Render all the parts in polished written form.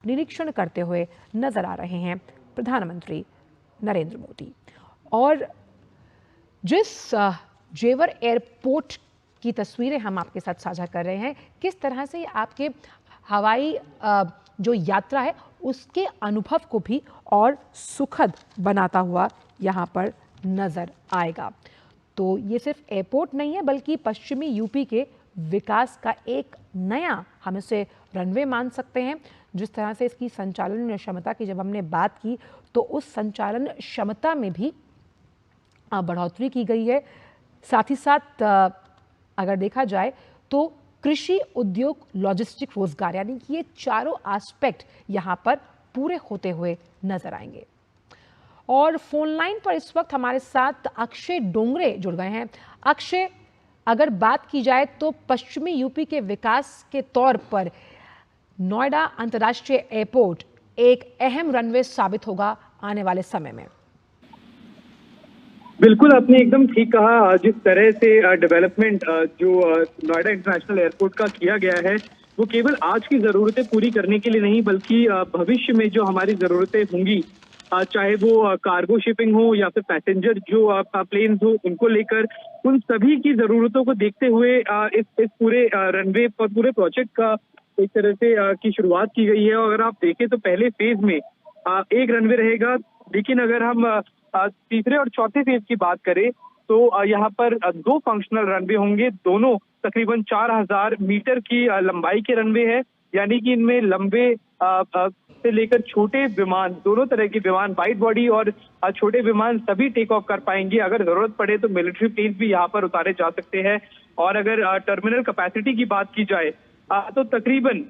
निरीक्षण करते हुए नजर आ रहे हैं प्रधानमंत्री नरेंद्र मोदी। और जिस जेवर एयरपोर्ट की तस्वीरें हम आपके साथ साझा कर रहे हैं, किस तरह से आपके हवाई जो यात्रा है उसके अनुभव को भी और सुखद बनाता हुआ यहाँ पर नजर आएगा। तो ये सिर्फ एयरपोर्ट नहीं है बल्कि पश्चिमी यूपी के विकास का एक नया, हम इसे रनवे मान सकते हैं। जिस तरह से इसकी संचालन क्षमता की जब हमने बात की तो उस संचालन क्षमता में भी बढ़ोतरी की गई है। साथ ही साथ अगर देखा जाए तो कृषि, उद्योग, लॉजिस्टिक, रोजगार, यानी कि ये चारों एस्पेक्ट यहाँ पर पूरे होते हुए नजर आएंगे। और फोन लाइन पर इस वक्त हमारे साथ अक्षय डोंगरे जुड़ गए हैं। अक्षय, अगर बात की जाए तो पश्चिमी यूपी के विकास के तौर पर नोएडा अंतर्राष्ट्रीय एयरपोर्ट एक अहम रनवे साबित होगा आने वाले समय में। बिल्कुल, आपने एकदम ठीक कहा। जिस तरह से डेवलपमेंट जो नोएडा इंटरनेशनल एयरपोर्ट का किया गया है वो केवल आज की जरूरतें पूरी करने के लिए नहीं बल्कि भविष्य में जो हमारी जरूरतें होंगी, चाहे वो कार्गो शिपिंग हो या फिर पैसेंजर जो प्लेन्स हो उनको लेकर, उन सभी की जरूरतों को देखते हुए इस पूरे रनवे पर पूरे प्रोजेक्ट का एक तरह से की शुरुआत की गई है। और अगर आप देखें तो पहले फेज में एक रनवे रहेगा, लेकिन अगर हम तीसरे और चौथे फेज की बात करें तो यहाँ पर दो फंक्शनल रनवे होंगे। दोनों तकरीबन 4000 मीटर की लंबाई के रनवे है, यानी कि इनमें लंबे से लेकर छोटे विमान, दोनों तरह के विमान, वाइड बॉडी और छोटे विमान सभी टेक ऑफ कर पाएंगे। अगर जरूरत पड़े तो मिलिट्री प्लेन्स भी यहाँ पर उतारे जा सकते हैं। और अगर टर्मिनल कैपेसिटी की बात की जाए तो तकरीबन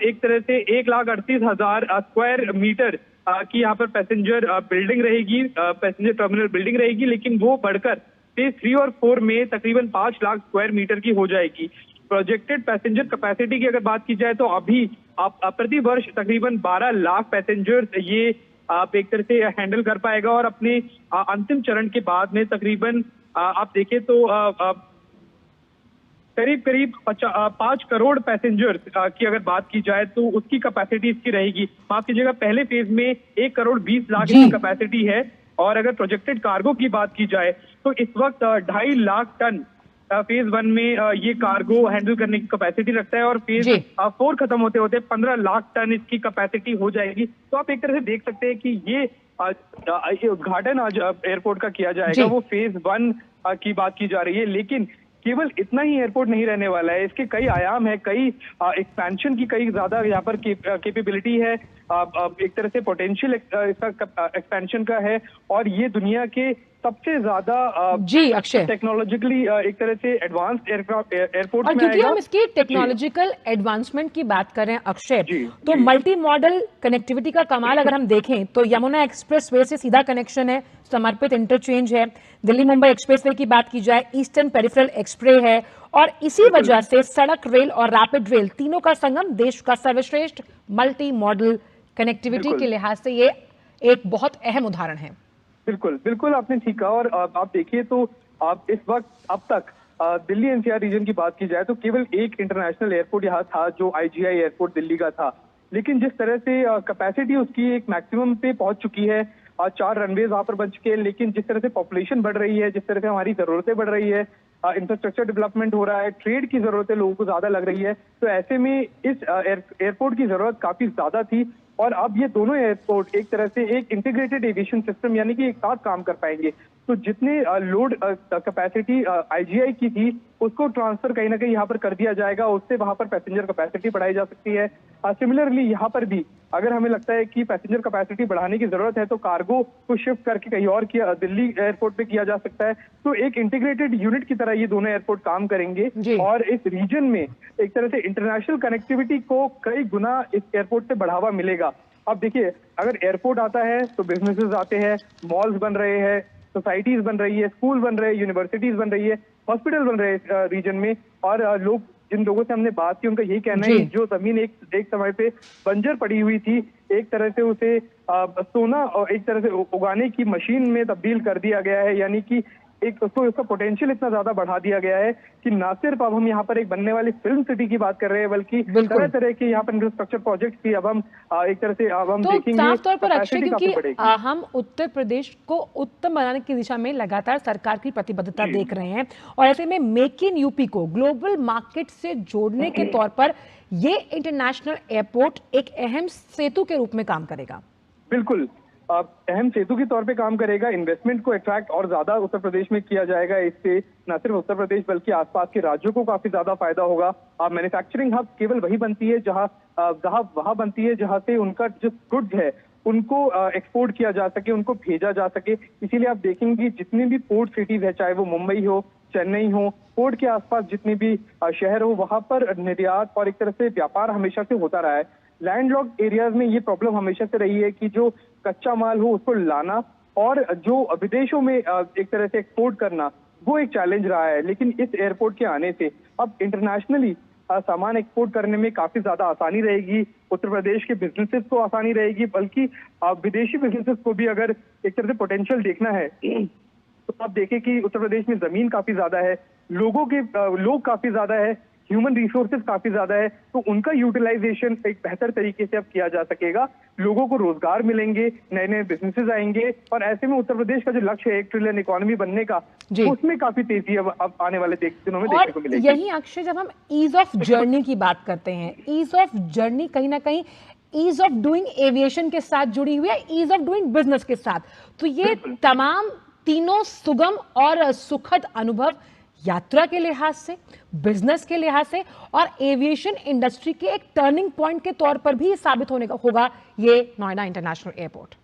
एक तरह से 1,38,000 स्क्वायर मीटर की यहाँ पर पैसेंजर बिल्डिंग रहेगी, पैसेंजर टर्मिनल बिल्डिंग रहेगी, लेकिन वो बढ़कर फेज 3 और 4 में तकरीबन 5 लाख स्क्वायर मीटर की हो जाएगी। प्रोजेक्टेड पैसेंजर कैपेसिटी की अगर बात की जाए तो अभी प्रति वर्ष तकरीबन 12 लाख पैसेंजर्स ये आप एक तरह से हैंडल कर पाएगा। और अपने अंतिम चरण के बाद में तकरीबन आप देखें तो करीब 5 करोड़ पैसेंजर्स की अगर बात की जाए तो उसकी कैपेसिटी इसकी रहेगी। माफ कीजिएगा, पहले फेज में 1,20,00,000 की कैपेसिटी है। और अगर प्रोजेक्टेड कार्गो की बात की जाए तो इस वक्त 2.5 लाख टन फेज 1 में ये कार्गो हैंडल करने की कैपेसिटी रखता है। और फेज 4 खत्म होते होते 15 लाख टन इसकी कैपेसिटी हो जाएगी। तो आप एक तरह से देख सकते हैं कि ये उद्घाटन आज एयरपोर्ट का किया जाएगा, वो फेज 1 की बात की जा रही है। लेकिन केवल इतना ही एयरपोर्ट नहीं रहने वाला है, इसके कई आयाम है, कई एक्सपेंशन की कई ज्यादा यहाँ पर कैपेबिलिटी है, एक तरह से पोटेंशियल इसका एक्सपेंशन का है। और ये दुनिया के सबसे ज्यादा अक्षय, टेक्नोलॉजिकली एक तरह से एडवांस्ड एयरपोर्ट और क्योंकि हम इसकी टेक्नोलॉजिकल एडवांसमेंट की बात कर रहे हैं अक्षय, तो मल्टी मॉडल कनेक्टिविटी का कमाल अगर हम देखें तो यमुना एक्सप्रेसवे से सीधा कनेक्शन है, समर्पित इंटरचेंज है। दिल्ली मुंबई एक्सप्रेसवे की बात की जाए, ईस्टर्न पेरिफेरल एक्सप्रेस है। और इसी वजह से सड़क, रेल और रैपिड रेल तीनों का संगम देश का सर्वश्रेष्ठ मल्टी मॉडल कनेक्टिविटी के लिहाज से ये एक बहुत अहम उदाहरण है। बिल्कुल आपने ठीक कहा। और आप देखिए तो आप इस वक्त अब तक दिल्ली एनसीआर रीजन की बात की जाए तो केवल एक इंटरनेशनल एयरपोर्ट यहाँ था जो आईजीआई एयरपोर्ट दिल्ली का था। लेकिन जिस तरह से कैपेसिटी उसकी एक मैक्सिमम पे पहुंच चुकी है, 4 रनवेज वहां पर बन चुके हैं। लेकिन जिस तरह से पॉपुलेशन बढ़ रही है, जिस तरह से हमारी जरूरतें बढ़ रही है, इंफ्रास्ट्रक्चर डेवलपमेंट हो रहा है, ट्रेड की जरूरतें लोगों को ज्यादा लग रही है, तो ऐसे में इस एयरपोर्ट की जरूरत काफी ज्यादा थी। और अब ये दोनों एयरपोर्ट एक तरह से एक इंटीग्रेटेड एविएशन सिस्टम यानी कि एक साथ काम कर पाएंगे। तो जितने लोड कैपेसिटी आईजीआई की थी उसको ट्रांसफर कहीं ना कहीं यहाँ पर कर दिया जाएगा, उससे वहां पर पैसेंजर कैपेसिटी बढ़ाई जा सकती है। सिमिलरली यहाँ पर भी अगर हमें लगता है कि पैसेंजर कैपेसिटी बढ़ाने की जरूरत है तो कार्गो को शिफ्ट करके कहीं और किया दिल्ली एयरपोर्ट पे किया जा सकता है। तो एक इंटीग्रेटेड यूनिट की तरह ये दोनों एयरपोर्ट काम करेंगे और इस रीजन में एक तरह से इंटरनेशनल कनेक्टिविटी को कई गुना इस एयरपोर्ट से बढ़ावा मिलेगा। अब देखिए, अगर एयरपोर्ट आता है तो बिजनेसेस आते हैं, मॉल्स बन रहे हैं, सोसाइटीज बन रही है, स्कूल बन रहे हैं, यूनिवर्सिटीज बन रही है, हॉस्पिटल बन रहे हैं रीजन में। और लोग, जिन लोगों से हमने बात की, उनका यही कहना है कि जो जमीन एक समय पे बंजर पड़ी हुई थी, एक तरह से उसे सोना और एक तरह से उगाने की मशीन में तब्दील कर दिया गया है। यानी कि एक उसको इसका पोटेंशियल इतना ज्यादा बढ़ा दिया गया है कि ना सिर्फ अब हम यहाँ पर एक बनने वाली फिल्म सिटी की बात कर रहे हैं, बल्कि तरह तरह के यहाँ पर इंफ्रास्ट्रक्चर प्रोजेक्ट की अब हम एक तरह से अब हम देखेंगे। साफ तौर पर अक्षय, क्योंकि हम उत्तर प्रदेश को उत्तम बनाने की दिशा में लगातार सरकार की प्रतिबद्धता देख रहे हैं, और ऐसे में मेक इन यूपी को ग्लोबल मार्केट से जोड़ने के तौर पर ये इंटरनेशनल एयरपोर्ट एक अहम सेतु के रूप में काम करेगा। बिल्कुल अहम सेतु के तौर पे काम करेगा। इन्वेस्टमेंट को अट्रैक्ट और ज्यादा उत्तर प्रदेश में किया जाएगा। इससे न सिर्फ उत्तर प्रदेश बल्कि आसपास के राज्यों को काफी ज्यादा फायदा होगा। मैन्युफैक्चरिंग हब केवल वही बनती है वहां बनती है जहां से उनका जो गुड्स है उनको एक्सपोर्ट किया जा सके, उनको भेजा जा सके। इसीलिए आप देखेंगे जितनी भी पोर्ट सिटीज है, चाहे वो मुंबई हो, चेन्नई हो, पोर्ट के आसपास जितने भी शहर हो, वहां पर निर्यात और एक तरह से व्यापार हमेशा से होता रहा है। लैंडलॉक्ड एरियाज में ये प्रॉब्लम हमेशा से रही है कि जो कच्चा माल हो उसको लाना और जो विदेशों में एक तरह से एक्सपोर्ट करना, वो एक चैलेंज रहा है। लेकिन इस एयरपोर्ट के आने से अब इंटरनेशनली सामान एक्सपोर्ट करने में काफी ज्यादा आसानी रहेगी। उत्तर प्रदेश के बिजनेसेस को आसानी रहेगी, बल्कि विदेशी बिजनेसेस को भी अगर एक तरह से पोटेंशियल देखना है तो आप देखें कि उत्तर प्रदेश में जमीन काफी ज्यादा है, लोग काफी ज्यादा है, ह्यूमन रिसोर्सेज काफी ज्यादा है, तो उनका यूटिलाइजेशन एक बेहतर तरीके से अब किया जा सकेगा। लोगों को रोजगार मिलेंगे, नए नए बिजनेसेस आएंगे, और ऐसे में उत्तर प्रदेश का जो लक्ष्य है 1 ट्रिलियन इकोनॉमी बनने का, उसमें काफी तेजी अब आने वाले दिनों में देखने को मिलेगी। यही अक्षय, जब हम ईज ऑफ जर्नी की बात करते हैं, ईज ऑफ जर्नी कहीं ना कहीं ईज ऑफ डूइंग एविएशन के साथ जुड़ी हुई है, ईज ऑफ डूइंग बिजनेस के साथ। तो ये तमाम तीनों सुगम और सुखद अनुभव यात्रा के लिहाज से, बिजनेस के लिहाज से और एविएशन इंडस्ट्री के एक टर्निंग पॉइंट के तौर पर भी साबित होगा ये नोएडा इंटरनेशनल एयरपोर्ट।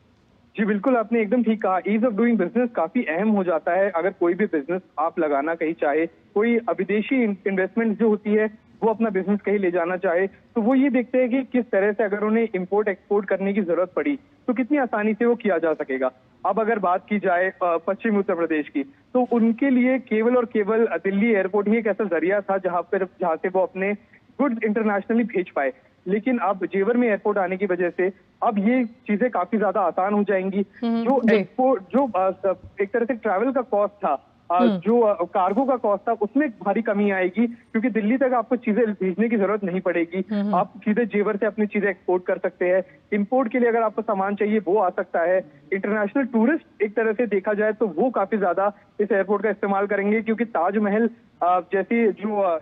जी बिल्कुल, आपने एकदम ठीक कहा। ईज ऑफ डूइंग बिजनेस काफी अहम हो जाता है। अगर कोई भी बिजनेस आप लगाना कहीं चाहे, कोई विदेशी इन्वेस्टमेंट जो होती है वो अपना बिजनेस कहीं ले जाना चाहे, तो वो ये देखते हैं कि किस तरह से अगर उन्हें इंपोर्ट एक्सपोर्ट करने की जरूरत पड़ी तो कितनी आसानी से वो किया जा सकेगा। अब अगर बात की जाए पश्चिमी उत्तर प्रदेश की, तो उनके लिए केवल और केवल दिल्ली एयरपोर्ट ही एक ऐसा जरिया था जहां से वो अपने गुड्स इंटरनेशनली भेज पाए। लेकिन अब जेवर में एयरपोर्ट आने की वजह से अब ये चीजें काफी ज्यादा आसान हो जाएंगी। जो एक्सपोर्ट एक तरह से ट्रैवल का कॉस्ट था, जो कार्गो का कॉस्ट था, उसमें भारी कमी आएगी, क्योंकि दिल्ली तक आपको चीजें भेजने की जरूरत नहीं पड़ेगी। आप सीधे जेवर से अपनी चीजें एक्सपोर्ट कर सकते हैं। इंपोर्ट के लिए अगर आपको सामान चाहिए वो आ सकता है। इंटरनेशनल टूरिस्ट एक तरह से देखा जाए तो वो काफी ज्यादा इस एयरपोर्ट का इस्तेमाल करेंगे, क्योंकि ताजमहल जैसी जो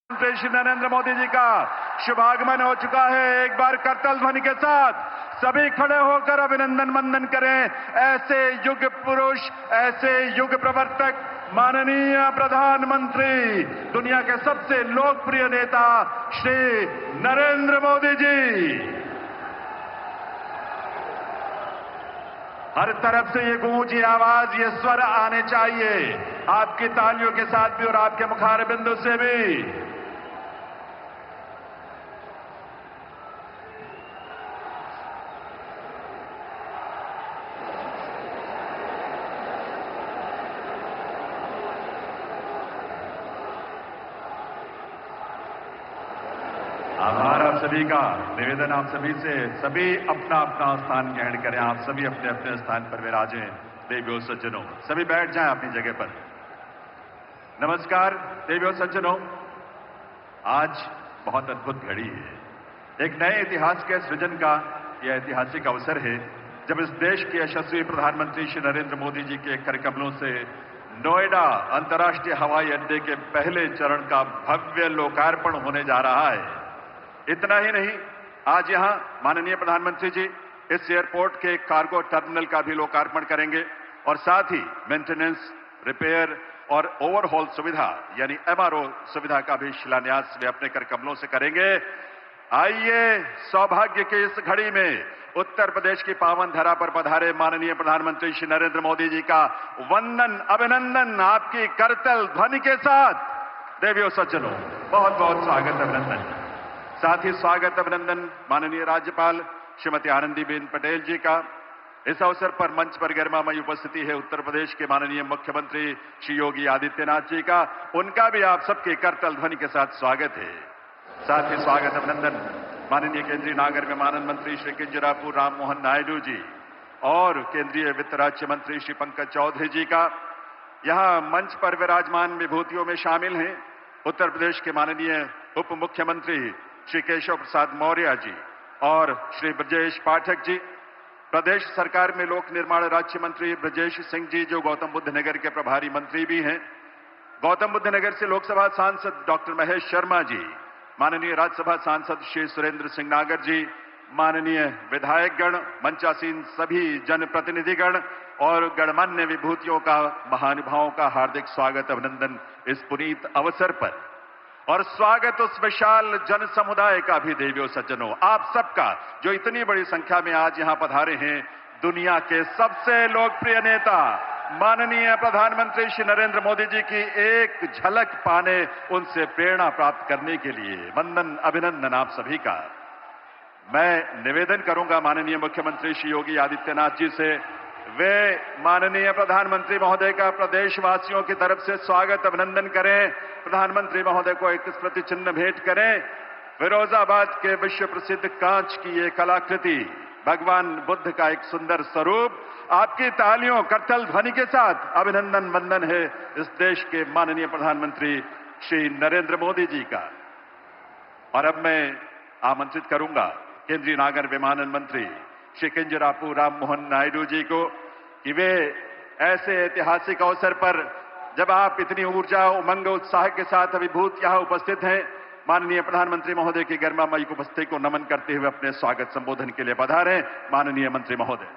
श्री नरेंद्र मोदी जी का शुभागमन हो चुका है। एक बार करतल ध्वनि के साथ सभी खड़े होकर अभिनंदन वंदन करें ऐसे युग पुरुष, ऐसे युग प्रवर्तक, माननीय प्रधानमंत्री, दुनिया के सबसे लोकप्रिय नेता श्री नरेंद्र मोदी जी। हर तरफ से ये गूंजी आवाज, ये स्वर आने चाहिए, आपकी तालियों के साथ भी और आपके मुखार बिंदु से भी। आभार आप सभी का। निवेदन आप सभी से, सभी अपना अपना स्थान ग्रहण करें। आप सभी अपने अपने स्थान पर विराजें। देवियों सज्जनों, सभी बैठ जाएं अपनी जगह पर। नमस्कार देवियों सज्जनों, आज बहुत अद्भुत घड़ी है। एक नए इतिहास के सृजन का यह ऐतिहासिक अवसर है जब इस देश के यशस्वी प्रधानमंत्री श्री नरेंद्र मोदी जी के करकमलों से नोएडा अंतर्राष्ट्रीय हवाई अड्डे के पहले चरण का भव्य लोकार्पण होने जा रहा है। इतना ही नहीं, आज यहां माननीय प्रधानमंत्री जी इस एयरपोर्ट के कार्गो टर्मिनल का भी लोकार्पण करेंगे और साथ ही मेंटेनेंस, रिपेयर और ओवरहॉल सुविधा यानी एमआरओ सुविधा का भी शिलान्यास वे अपने करकमलों से करेंगे। आइए, सौभाग्य की इस घड़ी में उत्तर प्रदेश की पावन धरा पर पधारे माननीय प्रधानमंत्री श्री नरेंद्र मोदी जी का वंदन, अभिनंदन आपकी करतल ध्वनि के साथ। देवियों सज्जनों, बहुत बहुत स्वागत, अभिनंदन। साथ ही स्वागत अभिनंदन माननीय राज्यपाल श्रीमती आनंदीबेन पटेल जी का। इस अवसर पर मंच पर गरिमामयी उपस्थिति है उत्तर प्रदेश के माननीय मुख्यमंत्री श्री योगी आदित्यनाथ जी का। उनका भी आप सबके करतल ध्वनि के साथ स्वागत है। साथ ही स्वागत अभिनंदन माननीय केंद्रीय नागर विमानन मंत्री श्री किंजरापू राम मोहन नायडू जी, और केंद्रीय वित्त राज्य मंत्री श्री पंकज चौधरी जी का। यहां मंच पर विराजमान विभूतियों में शामिल हैं उत्तर प्रदेश के माननीय उप मुख्यमंत्री श्री केशव प्रसाद मौर्य जी और श्री ब्रजेश पाठक जी, प्रदेश सरकार में लोक निर्माण राज्य मंत्री ब्रजेश सिंह जी जो गौतम बुद्ध नगर के प्रभारी मंत्री भी हैं, गौतम बुद्ध नगर से लोकसभा सांसद डॉक्टर महेश शर्मा जी, माननीय राज्यसभा सांसद श्री सुरेंद्र सिंह नागर जी, माननीय विधायकगण, मंचासीन सभी जनप्रतिनिधिगण और गणमान्य विभूतियों का, महानुभावों का हार्दिक स्वागत अभिनंदन इस पुनीत अवसर पर। और स्वागत उस विशाल जन समुदाय का भी देवियों सज्जनों, आप सबका जो इतनी बड़ी संख्या में आज यहां पधारे हैं। दुनिया के सबसे लोकप्रिय नेता माननीय प्रधानमंत्री श्री नरेंद्र मोदी जी की एक झलक पाने, उनसे प्रेरणा प्राप्त करने के लिए वंदन अभिनंदन आप सभी का। मैं निवेदन करूंगा माननीय मुख्यमंत्री श्री योगी आदित्यनाथ जी से, वे माननीय प्रधानमंत्री महोदय का प्रदेशवासियों की तरफ से स्वागत अभिनंदन करें। प्रधानमंत्री महोदय को एक स्मृति चिन्ह भेंट करें। फिरोजाबाद के विश्व प्रसिद्ध कांच की ये कलाकृति, भगवान बुद्ध का एक सुंदर स्वरूप, आपकी तालियों करतल ध्वनि के साथ अभिनंदन वंदन है इस देश के माननीय प्रधानमंत्री श्री नरेंद्र मोदी जी का। और अब मैं आमंत्रित करूंगा केंद्रीय नागर विमानन मंत्री श्री किंजरापू राममोहन नायडू जी को कि वे ऐसे ऐतिहासिक अवसर पर, जब आप इतनी ऊर्जा, उमंग, उत्साह के साथ अभिभूत यहां उपस्थित हैं, माननीय प्रधानमंत्री महोदय की गरिमामयी उपस्थिति को नमन करते हुए अपने स्वागत संबोधन के लिए पधारें। माननीय मंत्री महोदय।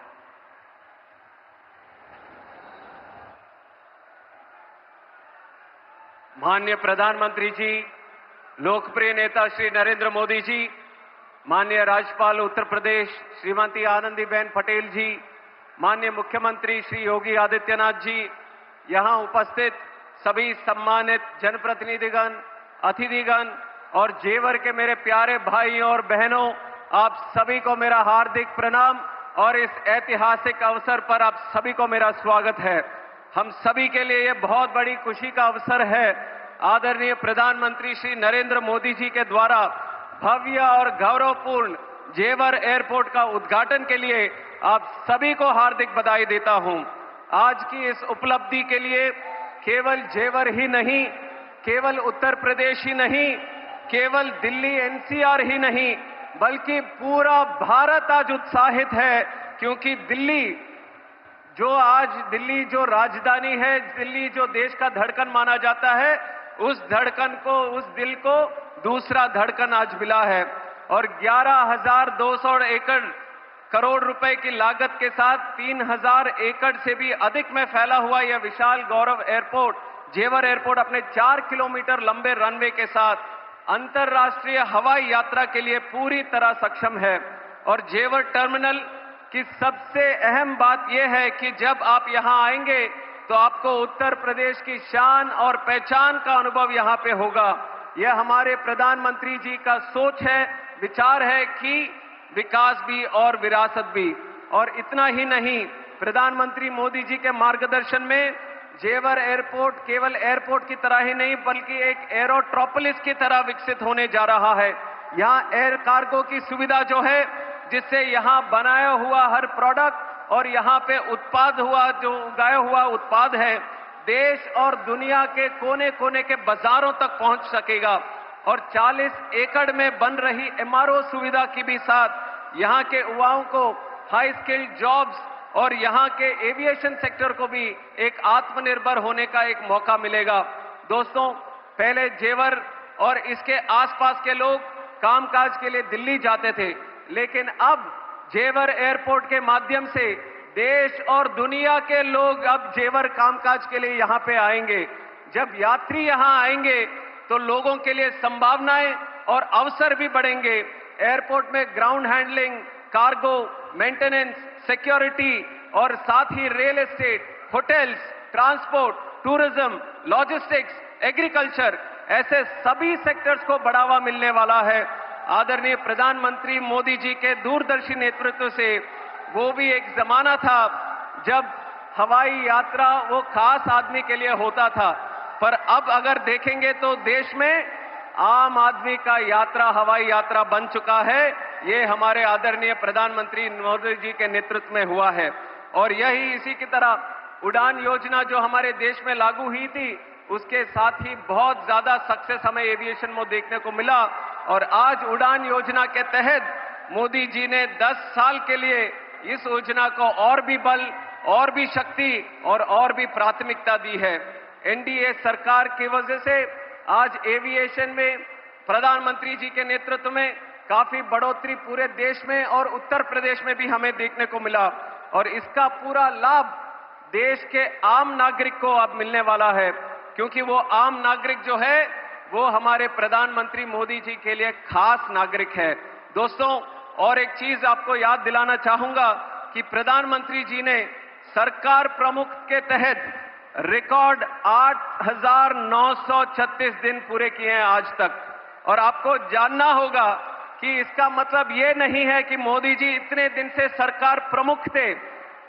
माननीय प्रधानमंत्री जी, लोकप्रिय नेता श्री नरेंद्र मोदी जी, माननीय राज्यपाल उत्तर प्रदेश श्रीमती आनंदीबेन पटेल जी, माननीय मुख्यमंत्री श्री योगी आदित्यनाथ जी, यहां उपस्थित सभी सम्मानित जनप्रतिनिधिगण, अतिथिगण और जेवर के मेरे प्यारे भाइयों और बहनों, आप सभी को मेरा हार्दिक प्रणाम और इस ऐतिहासिक अवसर पर आप सभी को मेरा स्वागत है। हम सभी के लिए ये बहुत बड़ी खुशी का अवसर है। आदरणीय प्रधानमंत्री श्री नरेंद्र मोदी जी के द्वारा भव्य और गौरवपूर्ण जेवर एयरपोर्ट का उद्घाटन के लिए आप सभी को हार्दिक बधाई देता हूं। आज की इस उपलब्धि के लिए केवल जेवर ही नहीं, केवल उत्तर प्रदेश ही नहीं, केवल दिल्ली एनसीआर ही नहीं, बल्कि पूरा भारत आज उत्साहित है, क्योंकि दिल्ली जो राजधानी है, दिल्ली जो देश का धड़कन माना जाता है, उस धड़कन को, उस दिल को दूसरा धड़कन आज मिला है। और 11,200 करोड़ रुपए की लागत के साथ 3,000 एकड़ से भी अधिक में फैला हुआ यह विशाल गौरव एयरपोर्ट, जेवर एयरपोर्ट, अपने 4 किलोमीटर लंबे रनवे के साथ अंतर्राष्ट्रीय हवाई यात्रा के लिए पूरी तरह सक्षम है। और जेवर टर्मिनल की सबसे अहम बात यह है कि जब आप यहां आएंगे तो आपको उत्तर प्रदेश की शान और पहचान का अनुभव यहां पे होगा। यह हमारे प्रधानमंत्री जी का सोच है, विचार है कि विकास भी और विरासत भी। और इतना ही नहीं, प्रधानमंत्री मोदी जी के मार्गदर्शन में जेवर एयरपोर्ट केवल एयरपोर्ट की तरह ही नहीं, बल्कि एक एरोट्रोपोलिस की तरह विकसित होने जा रहा है। यहां एयर कार्गो की सुविधा जो है, जिससे यहां बनाया हुआ हर प्रोडक्ट और यहां पे उत्पाद हुआ, जो उगाया हुआ उत्पाद है, देश और दुनिया के कोने कोने के बाजारों तक पहुंच सकेगा। और 40 एकड़ में बन रही एमआरओ सुविधा की भी साथ यहां के युवाओं को हाई स्किल्ड जॉब्स और यहां के एविएशन सेक्टर को भी एक आत्मनिर्भर होने का एक मौका मिलेगा। दोस्तों, पहले जेवर और इसके आसपास के लोग कामकाज के लिए दिल्ली जाते थे, लेकिन अब जेवर एयरपोर्ट के माध्यम से देश और दुनिया के लोग अब जेवर कामकाज के लिए यहां पे आएंगे। जब यात्री यहां आएंगे तो लोगों के लिए संभावनाएं और अवसर भी बढ़ेंगे। एयरपोर्ट में ground handling, cargo, maintenance, security और साथ ही real estate, hotels, transport, tourism, logistics, agriculture, ऐसे सभी सेक्टर्स को बढ़ावा मिलने वाला है। आदरणीय प्रधानमंत्री मोदी जी के दूरदर्शी नेतृत्व से वो भी एक जमाना था जब हवाई यात्रा वो खास आदमी के लिए होता था, पर अब अगर देखेंगे तो देश में आम आदमी का यात्रा हवाई यात्रा बन चुका है। ये हमारे आदरणीय प्रधानमंत्री मोदी जी के नेतृत्व में हुआ है। और यही इसी की तरह उड़ान योजना जो हमारे देश में लागू हुई थी, उसके साथ ही बहुत ज्यादा सक्सेस हमें एविएशन में देखने को मिला। और आज उड़ान योजना के तहत मोदी जी ने 10 साल के लिए इस योजना को और भी बल, और भी शक्ति और भी प्राथमिकता दी है। एनडीए सरकार की वजह से आज एविएशन में प्रधानमंत्री जी के नेतृत्व में काफी बढ़ोतरी पूरे देश में और उत्तर प्रदेश में भी हमें देखने को मिला। और इसका पूरा लाभ देश के आम नागरिक को अब मिलने वाला है, क्योंकि वो आम नागरिक जो है वो हमारे प्रधानमंत्री मोदी जी के लिए खास नागरिक है। दोस्तों, और एक चीज आपको याद दिलाना चाहूंगा कि प्रधानमंत्री जी ने सरकार प्रमुख के तहत रिकॉर्ड 8,936 दिन पूरे किए हैं आज तक। और आपको जानना होगा कि इसका मतलब ये नहीं है कि मोदी जी इतने दिन से सरकार प्रमुख थे।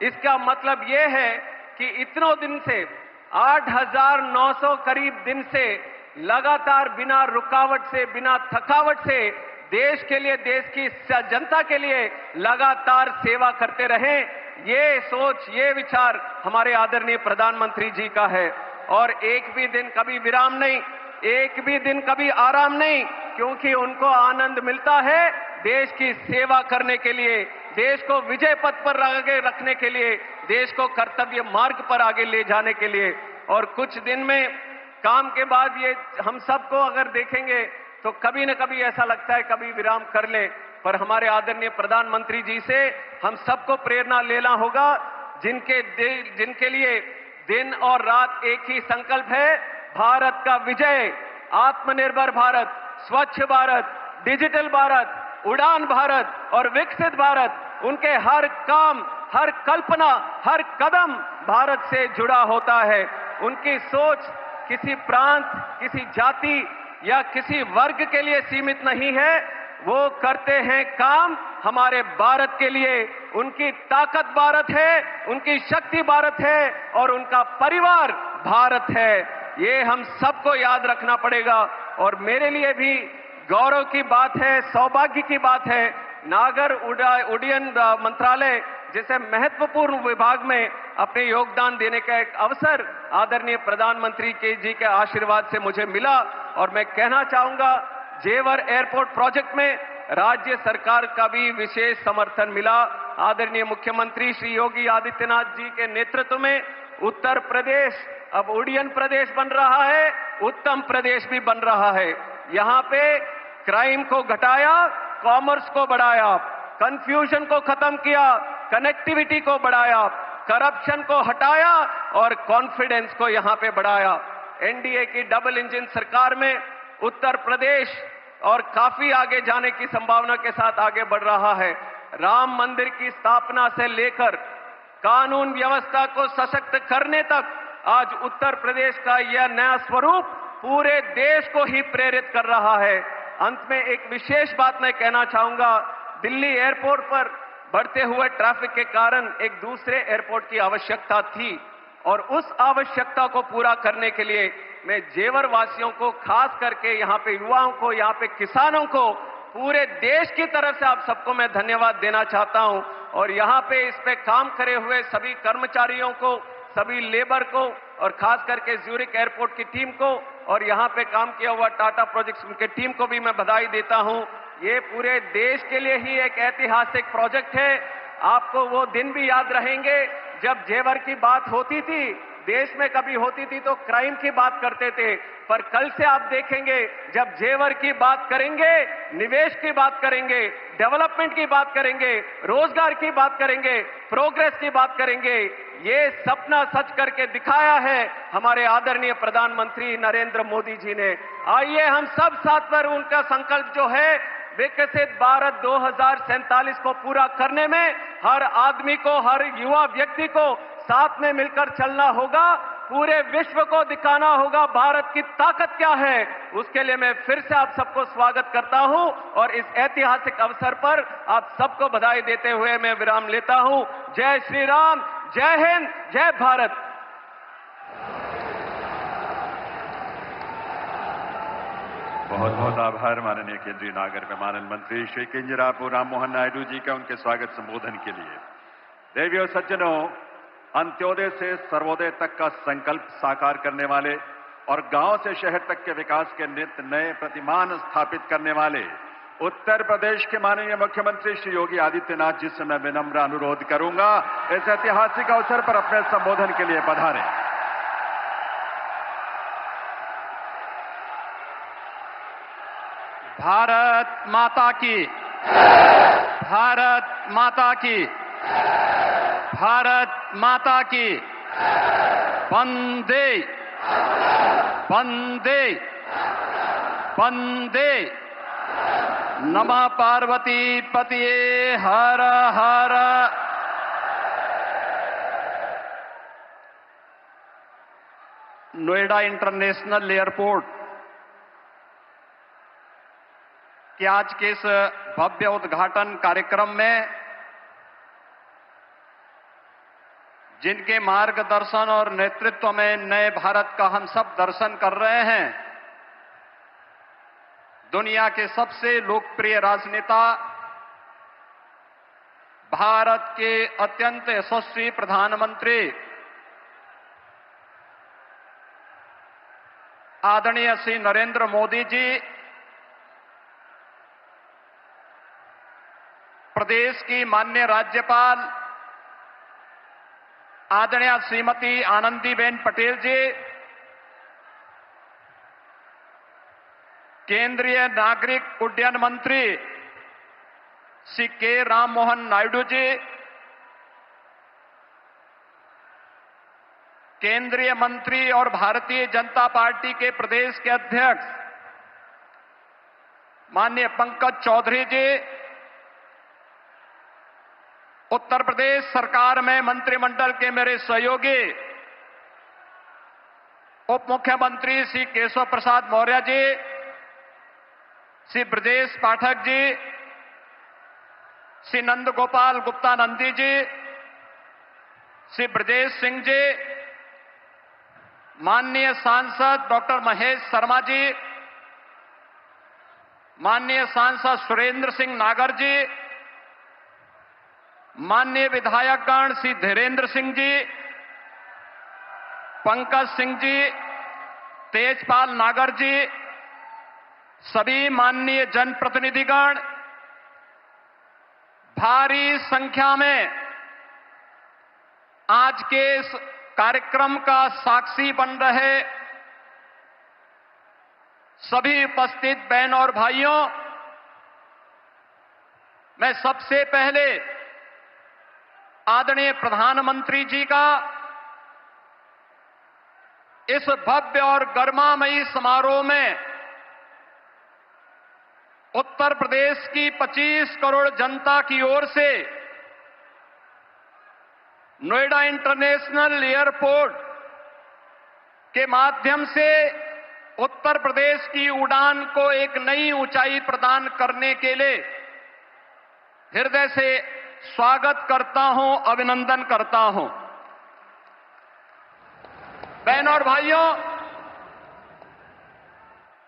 इसका मतलब ये है कि इतनों दिन से 8,900 करीब दिन से लगातार बिना रुकावट से, बिना थकावट से देश के लिए, देश की जनता के लिए लगातार सेवा करते रहे। ये सोच, ये विचार हमारे आदरणीय प्रधानमंत्री जी का है। और एक भी दिन कभी विराम नहीं, एक भी दिन कभी आराम नहीं, क्योंकि उनको आनंद मिलता है देश की सेवा करने के लिए, देश को विजय पथ पर आगे रखने के लिए, देश को कर्तव्य मार्ग पर आगे ले जाने के लिए। और कुछ दिन में काम के बाद ये हम सबको अगर देखेंगे तो कभी न कभी ऐसा लगता है कभी विराम कर ले, पर हमारे आदरणीय प्रधानमंत्री जी से हम सबको प्रेरणा लेना होगा, जिनके लिए दिन और रात एक ही संकल्प है, भारत का विजय, आत्मनिर्भर भारत, स्वच्छ भारत, डिजिटल भारत, उड़ान भारत और विकसित भारत। उनके हर काम, हर कल्पना, हर कदम भारत से जुड़ा होता है। उनकी सोच किसी प्रांत, किसी जाति या किसी वर्ग के लिए सीमित नहीं है। वो करते हैं काम हमारे भारत के लिए। उनकी ताकत भारत है, उनकी शक्ति भारत है और उनका परिवार भारत है। ये हम सबको याद रखना पड़ेगा। और मेरे लिए भी गौरव की बात है, सौभाग्य की बात है, नागर उड्डयन मंत्रालय जैसे महत्वपूर्ण विभाग में अपने योगदान देने का एक अवसर आदरणीय प्रधानमंत्री जी के आशीर्वाद से मुझे मिला। और मैं कहना चाहूंगा, जेवर एयरपोर्ट प्रोजेक्ट में राज्य सरकार का भी विशेष समर्थन मिला। आदरणीय मुख्यमंत्री श्री योगी आदित्यनाथ जी के नेतृत्व में उत्तर प्रदेश अब उड्डयन प्रदेश बन रहा है, उत्तम प्रदेश भी बन रहा है। यहाँ पे क्राइम को घटाया, कॉमर्स को बढ़ाया, कंफ्यूजन को खत्म किया, कनेक्टिविटी को बढ़ाया, करप्शन को हटाया और कॉन्फिडेंस को यहां पे बढ़ाया। एनडीए की डबल इंजन सरकार में उत्तर प्रदेश और काफी आगे जाने की संभावना के साथ आगे बढ़ रहा है। राम मंदिर की स्थापना से लेकर कानून व्यवस्था को सशक्त करने तक आज उत्तर प्रदेश का यह नया स्वरूप पूरे देश को ही प्रेरित कर रहा है। अंत में एक विशेष बात मैं कहना चाहूंगा, दिल्ली एयरपोर्ट पर बढ़ते हुए ट्रैफिक के कारण एक दूसरे एयरपोर्ट की आवश्यकता थी और उस आवश्यकता को पूरा करने के लिए मैं जेवर वासियों को, खास करके यहाँ पे युवाओं को, यहाँ पे किसानों को, पूरे देश की तरफ से आप सबको मैं धन्यवाद देना चाहता हूँ। और यहाँ पे इस पे काम करे हुए सभी कर्मचारियों को, सभी लेबर को और खास करके ज्यूरिक एयरपोर्ट की टीम को और यहाँ पे काम किया हुआ टाटा प्रोजेक्ट्स की टीम को भी मैं बधाई देता हूँ। ये पूरे देश के लिए ही एक ऐतिहासिक प्रोजेक्ट है। आपको वो दिन भी याद रहेंगे जब जेवर की बात होती थी, देश में कभी होती थी तो क्राइम की बात करते थे, पर कल से आप देखेंगे जब जेवर की बात करेंगे, निवेश की बात करेंगे, डेवलपमेंट की बात करेंगे, रोजगार की बात करेंगे, प्रोग्रेस की बात करेंगे। ये सपना सच करके दिखाया है हमारे आदरणीय प्रधानमंत्री नरेंद्र मोदी जी ने। आइए हम सब साथ पर उनका संकल्प जो है विकसित भारत 2047 को पूरा करने में हर आदमी को, हर युवा व्यक्ति को साथ में मिलकर चलना होगा। पूरे विश्व को दिखाना होगा भारत की ताकत क्या है। उसके लिए मैं फिर से आप सबको स्वागत करता हूं और इस ऐतिहासिक अवसर पर आप सबको बधाई देते हुए मैं विराम लेता हूं। जय श्री राम, जय हिंद, जय भारत। बहुत बहुत आभार माननीय केंद्रीय नागर विमानन मंत्री श्री किंजरापू राम मोहन नायडू जी का उनके स्वागत संबोधन के लिए। देवियों सज्जनों, अंत्योदय से सर्वोदय तक का संकल्प साकार करने वाले और गांव से शहर तक के विकास के नित्य नए प्रतिमान स्थापित करने वाले उत्तर प्रदेश के माननीय मुख्यमंत्री श्री योगी आदित्यनाथ जी से मैं विनम्र अनुरोध करूंगा, इस ऐतिहासिक अवसर पर अपने संबोधन के लिए पधारें। भारत माता की, भारत माता की, भारत माता की, वंदे वंदे वंदे। नमः पार्वती पतिये हर हर। नोएडा इंटरनेशनल एयरपोर्ट कि आज के इस भव्य उद्घाटन कार्यक्रम में जिनके मार्गदर्शन और नेतृत्व में नए भारत का हम सब दर्शन कर रहे हैं, दुनिया के सबसे लोकप्रिय राजनेता, भारत के अत्यंत यशस्वी प्रधानमंत्री आदरणीय श्री नरेंद्र मोदी जी, प्रदेश की माननीय राज्यपाल आदरणीय श्रीमती आनंदीबेन पटेल जी, केंद्रीय नागरिक उड्डयन मंत्री श्री के राम मोहन नायडू जी, केंद्रीय मंत्री और भारतीय जनता पार्टी के प्रदेश के अध्यक्ष माननीय पंकज चौधरी जी, उत्तर प्रदेश सरकार में मंत्रिमंडल के मेरे सहयोगी उप मुख्यमंत्री श्री केशव प्रसाद मौर्य जी, श्री ब्रजेश पाठक जी, श्री नंद गोपाल गुप्ता नंदी जी, श्री ब्रजेश सिंह जी, माननीय सांसद डॉक्टर महेश शर्मा जी, माननीय सांसद सुरेंद्र सिंह नागर जी, माननीय विधायकगण श्री धीरेन्द्र सिंह जी, पंकज सिंह जी, तेजपाल नागर जी, सभी माननीय जनप्रतिनिधिगण, भारी संख्या में आज के इस कार्यक्रम का साक्षी बन रहे सभी उपस्थित बहन और भाइयों, मैं सबसे पहले आदरणीय प्रधानमंत्री जी का इस भव्य और गरिमामयी समारोह में उत्तर प्रदेश की 25 करोड़ जनता की ओर से नोएडा इंटरनेशनल एयरपोर्ट के माध्यम से उत्तर प्रदेश की उड़ान को एक नई ऊंचाई प्रदान करने के लिए हृदय से स्वागत करता हूं, अभिनंदन करता हूं। बहनों और भाइयों,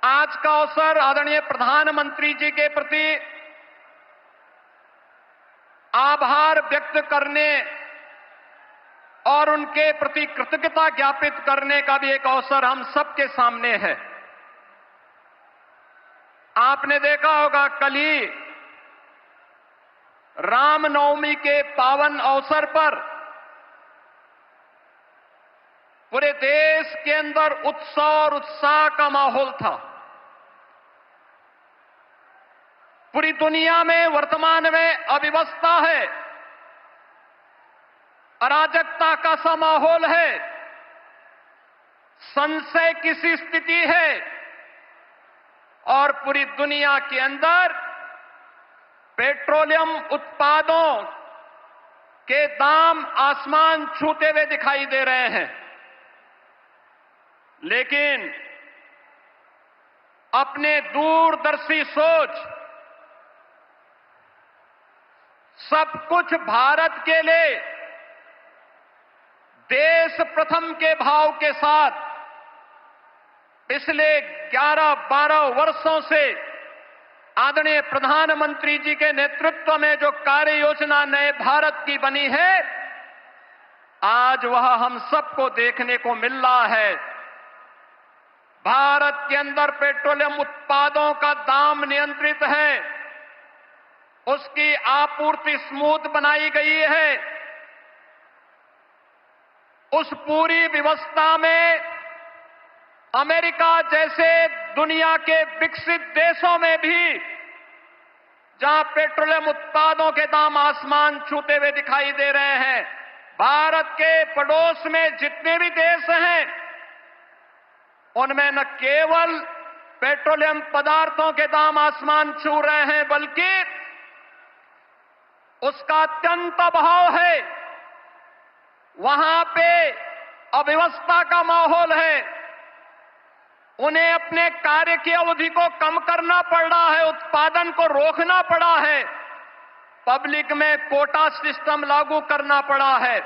आज का अवसर आदरणीय प्रधानमंत्री जी के प्रति आभार व्यक्त करने और उनके प्रति कृतज्ञता ज्ञापित करने का भी एक अवसर हम सबके सामने है। आपने देखा होगा, कल ही रामनवमी के पावन अवसर पर पूरे देश के अंदर उत्सव और उत्साह का माहौल था। पूरी दुनिया में वर्तमान में अव्यवस्था है, अराजकता का सा माहौल है, संशय की सी स्थिति है और पूरी दुनिया के अंदर पेट्रोलियम उत्पादों के दाम आसमान छूते हुए दिखाई दे रहे हैं। लेकिन अपने दूरदर्शी सोच, सब कुछ भारत के लिए देश प्रथम के भाव के साथ पिछले 11-12 वर्षों से आदरणीय प्रधानमंत्री जी के नेतृत्व में जो कार्य योजना नए भारत की बनी है, आज वह हम सबको देखने को मिल रहा है। भारत के अंदर पेट्रोलियम उत्पादों का दाम नियंत्रित है, उसकी आपूर्ति स्मूथ बनाई गई है। उस पूरी व्यवस्था में अमेरिका जैसे दुनिया के विकसित देशों में भी, जहां पेट्रोलियम उत्पादों के दाम आसमान छूते हुए दिखाई दे रहे हैं, भारत के पड़ोस में जितने भी देश हैं, उनमें न केवल पेट्रोलियम पदार्थों के दाम आसमान छू रहे हैं, बल्कि उसका अत्यंत अभाव है। वहां पे अव्यवस्था का माहौल है। उन्हें अपने कार्य की अवधि को कम करना पड़ रहा है, उत्पादन को रोकना पड़ा है, पब्लिक में कोटा सिस्टम लागू करना पड़ा है।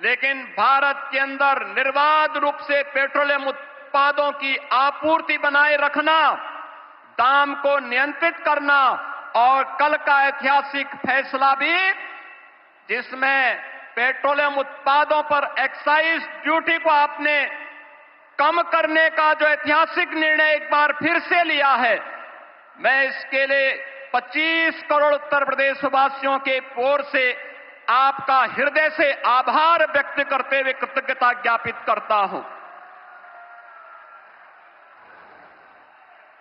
लेकिन भारत के अंदर निर्बाध रूप से पेट्रोलियम उत्पादों की आपूर्ति बनाए रखना, दाम को नियंत्रित करना, और कल का ऐतिहासिक फैसला भी, जिसमें पेट्रोलियम उत्पादों पर एक्साइज ड्यूटी को आपने कम करने का जो ऐतिहासिक निर्णय एक बार फिर से लिया है, मैं इसके लिए 25 करोड़ उत्तर प्रदेश वासियों के ओर से आपका हृदय से आभार व्यक्त करते हुए कृतज्ञता ज्ञापित करता हूं।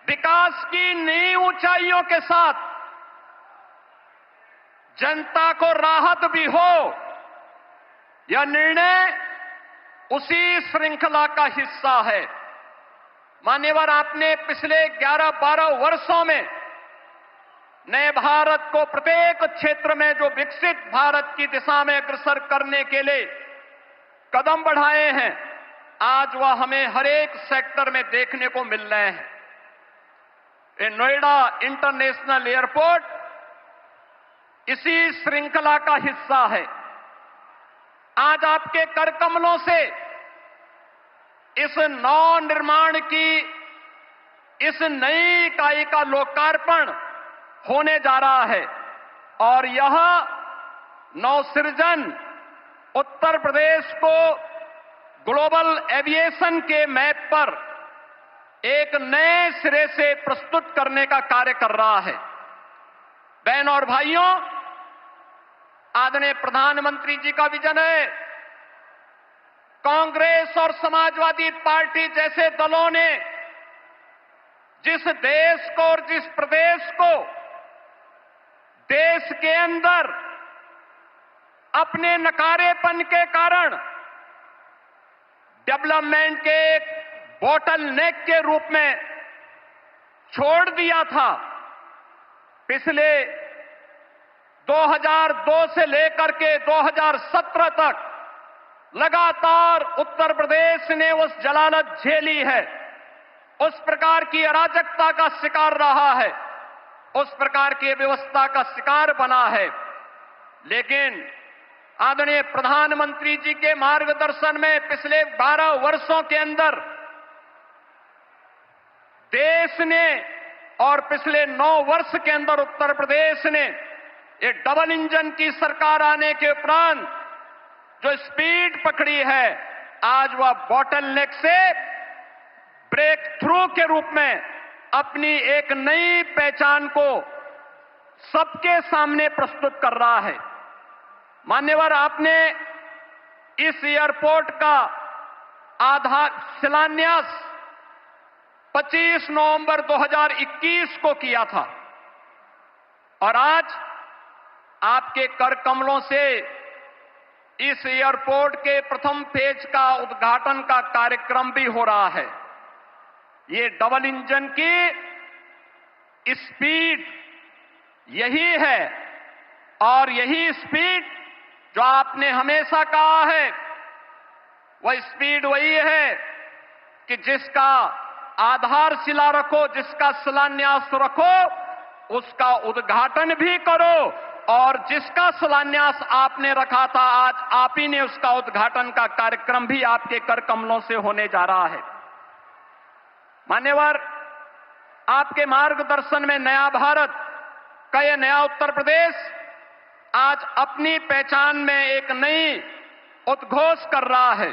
विकास की नई ऊंचाइयों के साथ जनता को राहत भी हो, यह निर्णय उसी श्रृंखला का हिस्सा है। मान्यवर, आपने पिछले 11-12 वर्षों में नए भारत को प्रत्येक क्षेत्र में जो विकसित भारत की दिशा में अग्रसर करने के लिए कदम बढ़ाए हैं, आज वह हमें हर एक सेक्टर में देखने को मिल रहे हैं। ये नोएडा इंटरनेशनल एयरपोर्ट इसी श्रृंखला का हिस्सा है। आज आपके कर कमलों से इस नव निर्माण की इस नई इकाई का लोकार्पण होने जा रहा है, और यह नवसृजन उत्तर प्रदेश को ग्लोबल एविएशन के मैप पर एक नए सिरे से प्रस्तुत करने का कार्य कर रहा है। बहन और भाइयों, आदरणीय प्रधानमंत्री जी का विजन है। कांग्रेस और समाजवादी पार्टी जैसे दलों ने जिस देश को और जिस प्रदेश को देश के अंदर अपने नकारेपन के कारण डेवलपमेंट के एक बॉटल नेक के रूप में छोड़ दिया था, पिछले 2002 से लेकर के 2017 तक लगातार उत्तर प्रदेश ने उस जलालत झेली है, उस प्रकार की अराजकता का शिकार रहा है, उस प्रकार की व्यवस्था का शिकार बना है। लेकिन आदरणीय प्रधानमंत्री जी के मार्गदर्शन में पिछले 12 वर्षों के अंदर देश ने, और पिछले 9 वर्ष के अंदर उत्तर प्रदेश ने, ये डबल इंजन की सरकार आने के उपरांत जो स्पीड पकड़ी है, आज वह बॉटल नेक से ब्रेक थ्रू के रूप में अपनी एक नई पहचान को सबके सामने प्रस्तुत कर रहा है। मान्यवर, आपने इस एयरपोर्ट का शिलान्यास 25 नवंबर 2021 को किया था, और आज आपके कर कमलों से इस एयरपोर्ट के प्रथम फेज का उद्घाटन का कार्यक्रम भी हो रहा है। ये डबल इंजन की स्पीड यही है, और यही स्पीड जो आपने हमेशा कहा है, वह स्पीड वही है कि जिसका आधारशिला रखो, जिसका शिलान्यास रखो, उसका उद्घाटन भी करो, और जिसका शिलान्यास आपने रखा था, आज आप ही ने उसका उद्घाटन का कार्यक्रम भी आपके कर कमलों से होने जा रहा है। मान्यवर, आपके मार्गदर्शन में नया भारत का यह नया उत्तर प्रदेश आज अपनी पहचान में एक नई उद्घोष कर रहा है।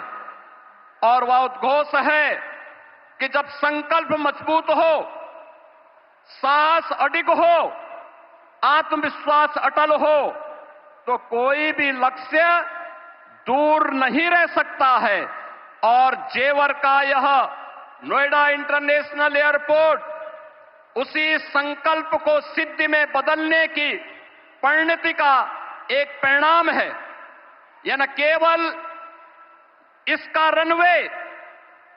और वह उद्घोष है कि जब संकल्प मजबूत हो, साहस अडिग हो, आत्मविश्वास अटल हो, तो कोई भी लक्ष्य दूर नहीं रह सकता है। और जेवर का यह नोएडा इंटरनेशनल एयरपोर्ट उसी संकल्प को सिद्धि में बदलने की परिणति का एक परिणाम है। यह न केवल इसका रनवे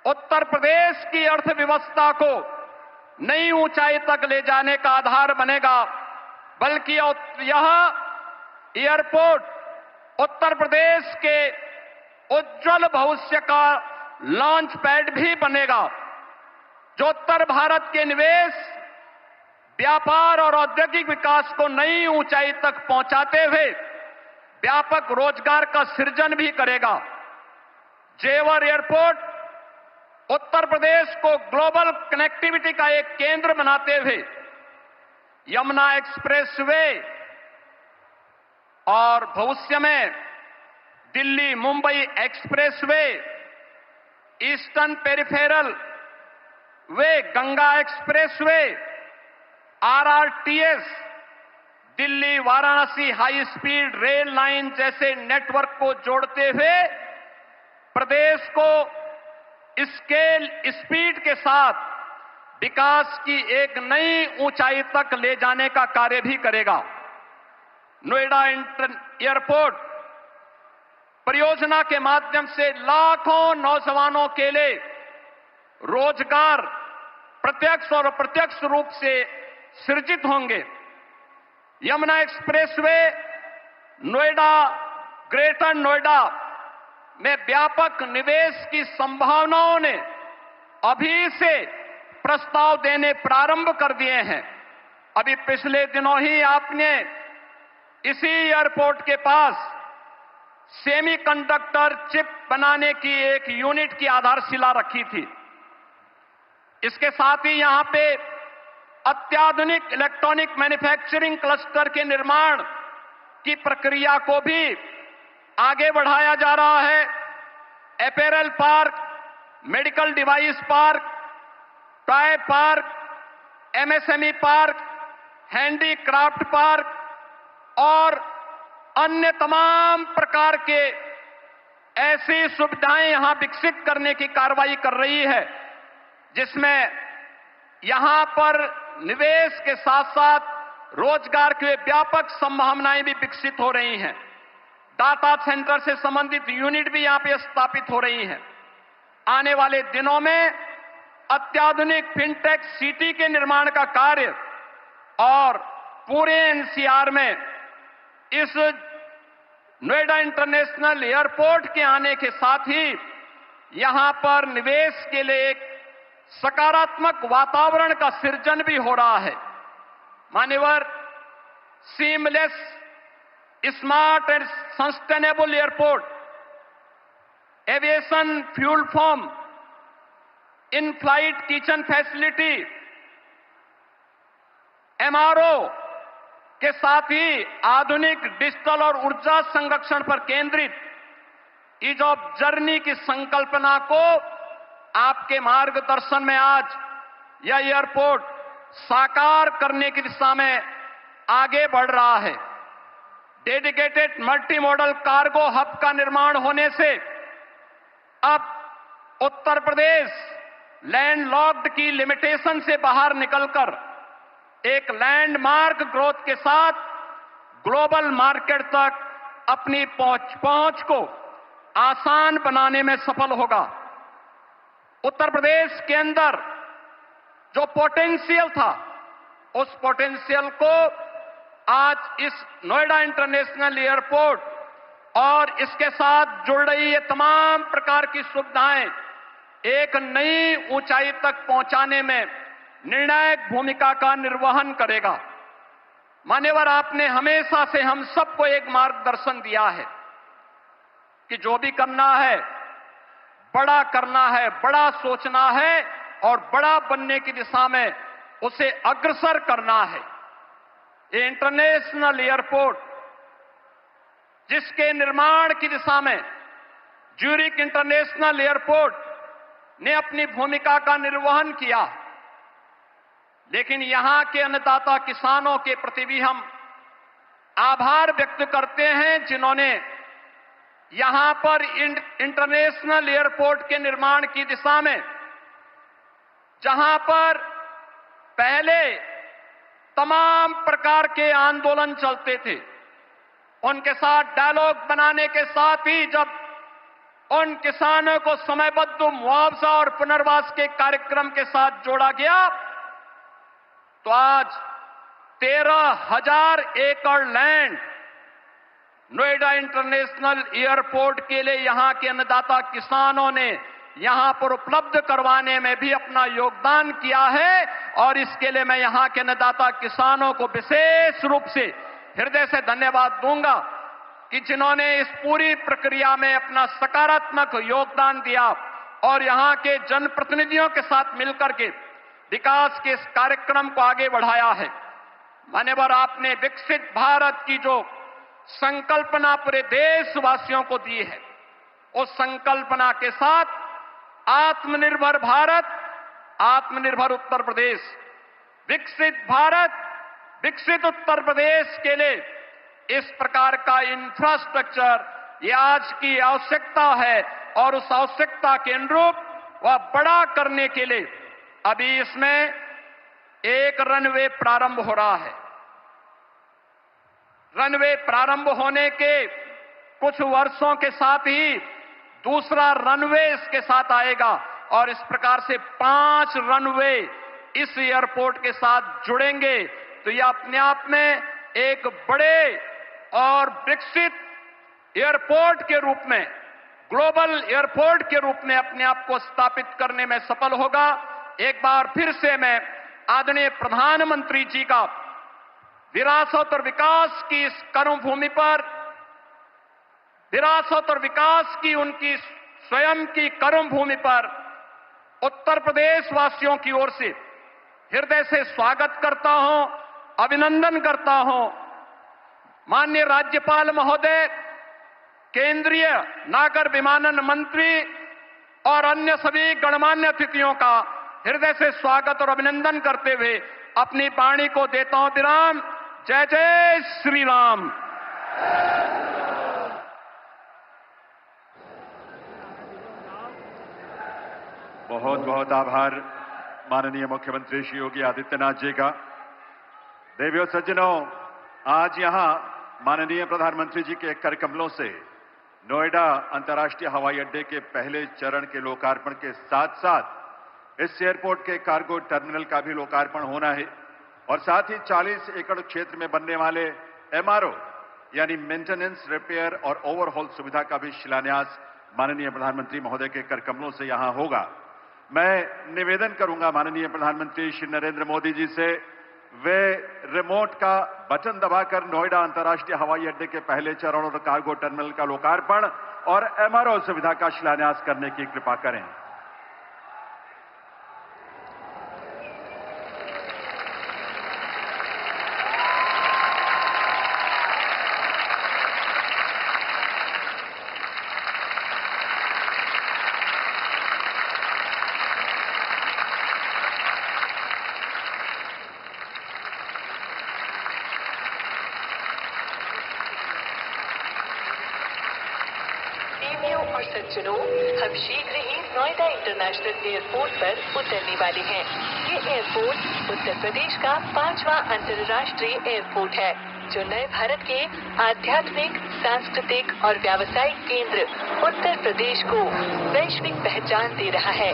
उत्तर प्रदेश की अर्थव्यवस्था को नई ऊंचाई तक ले जाने का आधार बनेगा, बल्कि यह एयरपोर्ट उत्तर प्रदेश के उज्जवल भविष्य का लॉन्च पैड भी बनेगा, जो उत्तर भारत के निवेश, व्यापार और औद्योगिक विकास को नई ऊंचाई तक पहुंचाते हुए व्यापक रोजगार का सृजन भी करेगा। जेवर एयरपोर्ट उत्तर प्रदेश को ग्लोबल कनेक्टिविटी का एक केंद्र बनाते हुए यमुना एक्सप्रेसवे और भविष्य में Delhi Mumbai expressway, eastern peripheral way, Ganga expressway, RRTS, Delhi Varanasi high speed rail line जैसे नेटवर्क को जोड़ते हुए प्रदेश को स्केल स्पीड के साथ विकास की एक नई ऊंचाई तक ले जाने का कार्य भी करेगा। नोएडा एयरपोर्ट परियोजना के माध्यम से लाखों नौजवानों के लिए रोजगार प्रत्यक्ष और अप्रत्यक्ष रूप से सृजित होंगे। यमुना एक्सप्रेसवे नोएडा, ग्रेटर नोएडा में व्यापक निवेश की संभावनाओं ने अभी से प्रस्ताव देने प्रारंभ कर दिए हैं। अभी पिछले दिनों ही आपने इसी एयरपोर्ट के पास सेमीकंडक्टर चिप बनाने की एक यूनिट की आधारशिला रखी थी। इसके साथ ही यहां पे अत्याधुनिक इलेक्ट्रॉनिक मैन्युफैक्चरिंग क्लस्टर के निर्माण की प्रक्रिया को भी आगे बढ़ाया जा रहा है। Apparel park, medical device park, toy park, MSME park, handicraft park और अन्य तमाम प्रकार के ऐसी सुविधाएं यहां विकसित करने की कार्रवाई कर रही है, जिसमें यहां पर निवेश के साथ साथ रोजगार के व्यापक संभावनाएं भी विकसित हो रही हैं। डाटा सेंटर से संबंधित यूनिट भी यहां पे स्थापित हो रही हैं। आने वाले दिनों में अत्याधुनिक फिनटेक सिटी के निर्माण का कार्य और पूरे एनसीआर में इस नोएडा इंटरनेशनल एयरपोर्ट के आने के साथ ही यहां पर निवेश के लिए एक सकारात्मक वातावरण का सृजन भी हो रहा है। मान्यवर, seamless, smart and sustainable airport, aviation fuel form, in flight kitchen facility, MRO के साथ ही आधुनिक डिजिटल और ऊर्जा संरक्षण पर केंद्रित ईज ऑफ जर्नी की संकल्पना को आपके मार्गदर्शन में आज यह एयरपोर्ट साकार करने की दिशा में आगे बढ़ रहा है। Dedicated multi modal cargo hub का निर्माण होने से अब उत्तर प्रदेश लैंडलॉक्ड की लिमिटेशन से बाहर निकलकर एक लैंडमार्क ग्रोथ के साथ ग्लोबल मार्केट तक अपनी पहुंच को आसान बनाने में सफल होगा। उत्तर प्रदेश के अंदर जो पोटेंशियल था, उस पोटेंशियल को आज इस नोएडा इंटरनेशनल एयरपोर्ट और इसके साथ जुड़ रही ये तमाम प्रकार की सुविधाएं एक नई ऊंचाई तक पहुंचाने में निर्णायक भूमिका का निर्वहन करेगा। मान्यवर, आपने हमेशा से हम सबको एक मार्गदर्शन दिया है कि जो भी करना है, बड़ा करना है, बड़ा सोचना है और बड़ा बनने की दिशा में उसे अग्रसर करना है। ये इंटरनेशनल एयरपोर्ट जिसके निर्माण की दिशा में ज्यूरिक इंटरनेशनल एयरपोर्ट ने अपनी भूमिका का निर्वहन किया, लेकिन यहां के अन्नदाता किसानों के प्रति भी हम आभार व्यक्त करते हैं जिन्होंने यहां पर इंटरनेशनल एयरपोर्ट के निर्माण की दिशा में, जहां पर पहले तमाम प्रकार के आंदोलन चलते थे, उनके साथ डायलॉग बनाने के साथ ही जब उन किसानों को समयबद्ध मुआवजा और पुनर्वास के कार्यक्रम के साथ जोड़ा गया, तो आज 13,000 एकड़ लैंड नोएडा इंटरनेशनल एयरपोर्ट के लिए यहां के अन्नदाता किसानों ने यहां पर उपलब्ध करवाने में भी अपना योगदान किया है। और इसके लिए मैं यहां के अन्नदाता किसानों को विशेष रूप से हृदय से धन्यवाद दूंगा कि जिन्होंने इस पूरी प्रक्रिया में अपना सकारात्मक योगदान दिया और यहां के जनप्रतिनिधियों के साथ मिलकर के विकास के इस कार्यक्रम को आगे बढ़ाया है। मान्यवर, आपने विकसित भारत की जो संकल्पना पूरे देशवासियों को दी है, उस संकल्पना के साथ आत्मनिर्भर भारत, आत्मनिर्भर उत्तर प्रदेश, विकसित भारत, विकसित उत्तर प्रदेश के लिए इस प्रकार का इंफ्रास्ट्रक्चर ये आज की आवश्यकता है। और उस आवश्यकता के अनुरूप वह बड़ा करने के लिए अभी इसमें एक रनवे प्रारंभ हो रहा है। रनवे प्रारंभ होने के कुछ वर्षों के साथ ही दूसरा रनवे इसके साथ आएगा और इस प्रकार से 5 रनवे इस एयरपोर्ट के साथ जुड़ेंगे। तो यह अपने आप में एक बड़े और विकसित एयरपोर्ट के रूप में, ग्लोबल एयरपोर्ट के रूप में अपने आप को स्थापित करने में सफल होगा। एक बार फिर से मैं आदरणीय प्रधानमंत्री जी का विरासत और विकास की इस कर्मभूमि पर, विरासत और विकास की उनकी स्वयं की कर्मभूमि पर उत्तर प्रदेश वासियों की ओर से हृदय से स्वागत करता हूं, अभिनंदन करता हूं। माननीय राज्यपाल महोदय, केंद्रीय नागर विमानन मंत्री और अन्य सभी गणमान्य अतिथियों का हृदय से स्वागत और अभिनंदन करते हुए अपनी वाणी को देता हूं विराम। जय जय श्री राम। बहुत बहुत आभार माननीय मुख्यमंत्री श्री योगी आदित्यनाथ जी का। देवियों सज्जनों, आज यहां माननीय प्रधानमंत्री जी के कर कमलों से नोएडा अंतर्राष्ट्रीय हवाई अड्डे के पहले चरण के लोकार्पण के साथ साथ इस एयरपोर्ट के कार्गो टर्मिनल का भी लोकार्पण होना है और साथ ही 40 एकड़ क्षेत्र में बनने वाले MRO यानी मेंटेनेंस, रिपेयर और ओवरहॉल सुविधा का भी शिलान्यास माननीय प्रधानमंत्री महोदय के कर कमलों से यहां होगा। मैं निवेदन करूंगा माननीय प्रधानमंत्री श्री नरेंद्र मोदी जी से वे रिमोट का बटन दबाकर नोएडा अंतर्राष्ट्रीय हवाई अड्डे के पहले चरण और कार्गो टर्मिनल का लोकार्पण और MRO सुविधा का शिलान्यास करने की कृपा करें। और सज्जनों, हम शीघ्र ही नोएडा इंटरनेशनल एयरपोर्ट पर उतरने वाले हैं। ये एयरपोर्ट उत्तर प्रदेश का 5वां अंतर्राष्ट्रीय एयरपोर्ट है, जो नए भारत के आध्यात्मिक, सांस्कृतिक और व्यावसायिक केंद्र उत्तर प्रदेश को वैश्विक पहचान दे रहा है।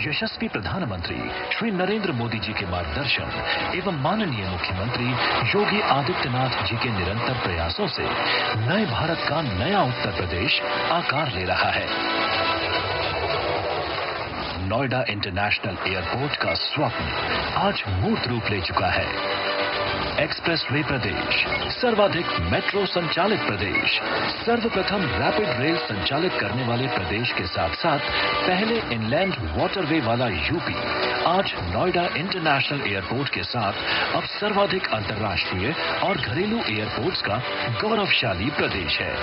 यशस्वी प्रधानमंत्री श्री नरेंद्र मोदी जी के मार्गदर्शन एवं माननीय मुख्यमंत्री योगी आदित्यनाथ जी के निरंतर प्रयासों से नए भारत का नया उत्तर प्रदेश आकार ले रहा है। नोएडा इंटरनेशनल एयरपोर्ट का स्वप्न आज मूर्त रूप ले चुका है। एक्सप्रेसवे प्रदेश, सर्वाधिक मेट्रो संचालित प्रदेश, सर्वप्रथम रैपिड रेल संचालित करने वाले प्रदेश के साथ साथ पहले इनलैंड वाटरवे वाला यूपी आज नोएडा इंटरनेशनल एयरपोर्ट के साथ अब सर्वाधिक अंतर्राष्ट्रीय और घरेलू एयरपोर्ट्स का गौरवशाली प्रदेश है।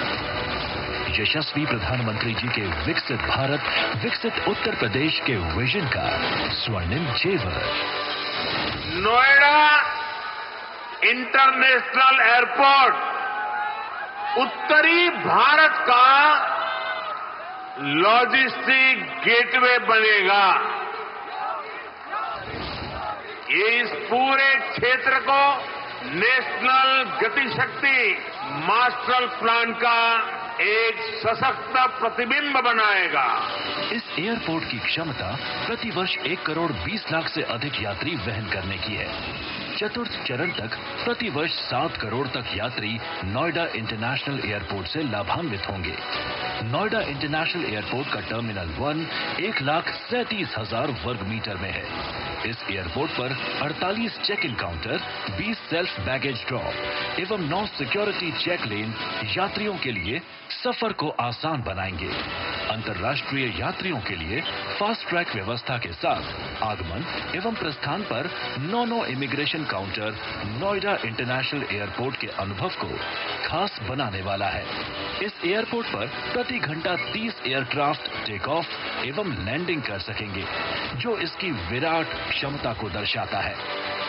यशस्वी प्रधानमंत्री जी के विकसित भारत, विकसित उत्तर प्रदेश के विजन का स्वर्णिम जेवर। नोएडा इंटरनेशनल एयरपोर्ट उत्तरी भारत का लॉजिस्टिक गेटवे बनेगा। ये इस पूरे क्षेत्र को नेशनल गतिशक्ति मास्टर प्लान का एक सशक्त प्रतिबिंब बनाएगा। इस एयरपोर्ट की क्षमता प्रति वर्ष 1 करोड़ 20 लाख से अधिक यात्री वहन करने की है। चतुर्थ चरण तक प्रति वर्ष 7 करोड़ तक यात्री नोएडा इंटरनेशनल एयरपोर्ट से लाभान्वित होंगे। नोएडा इंटरनेशनल एयरपोर्ट का टर्मिनल 1 1,37,000 वर्ग मीटर में है। इस एयरपोर्ट पर 48 check in counter, 20 self baggage drop एवं 9 सिक्योरिटी चेक लेन यात्रियों के लिए सफर को आसान बनाएंगे। अंतर्राष्ट्रीय यात्रियों के लिए फास्ट ट्रैक व्यवस्था के साथ आगमन एवं प्रस्थान पर 9 immigration counter Noida international airport के अनुभव को खास बनाने वाला है। इस एयरपोर्ट पर प्रति घंटा 30 एयरक्राफ्ट टेक ऑफ एवं लैंडिंग कर सकेंगे, जो इसकी विराट क्षमता को दर्शाता है।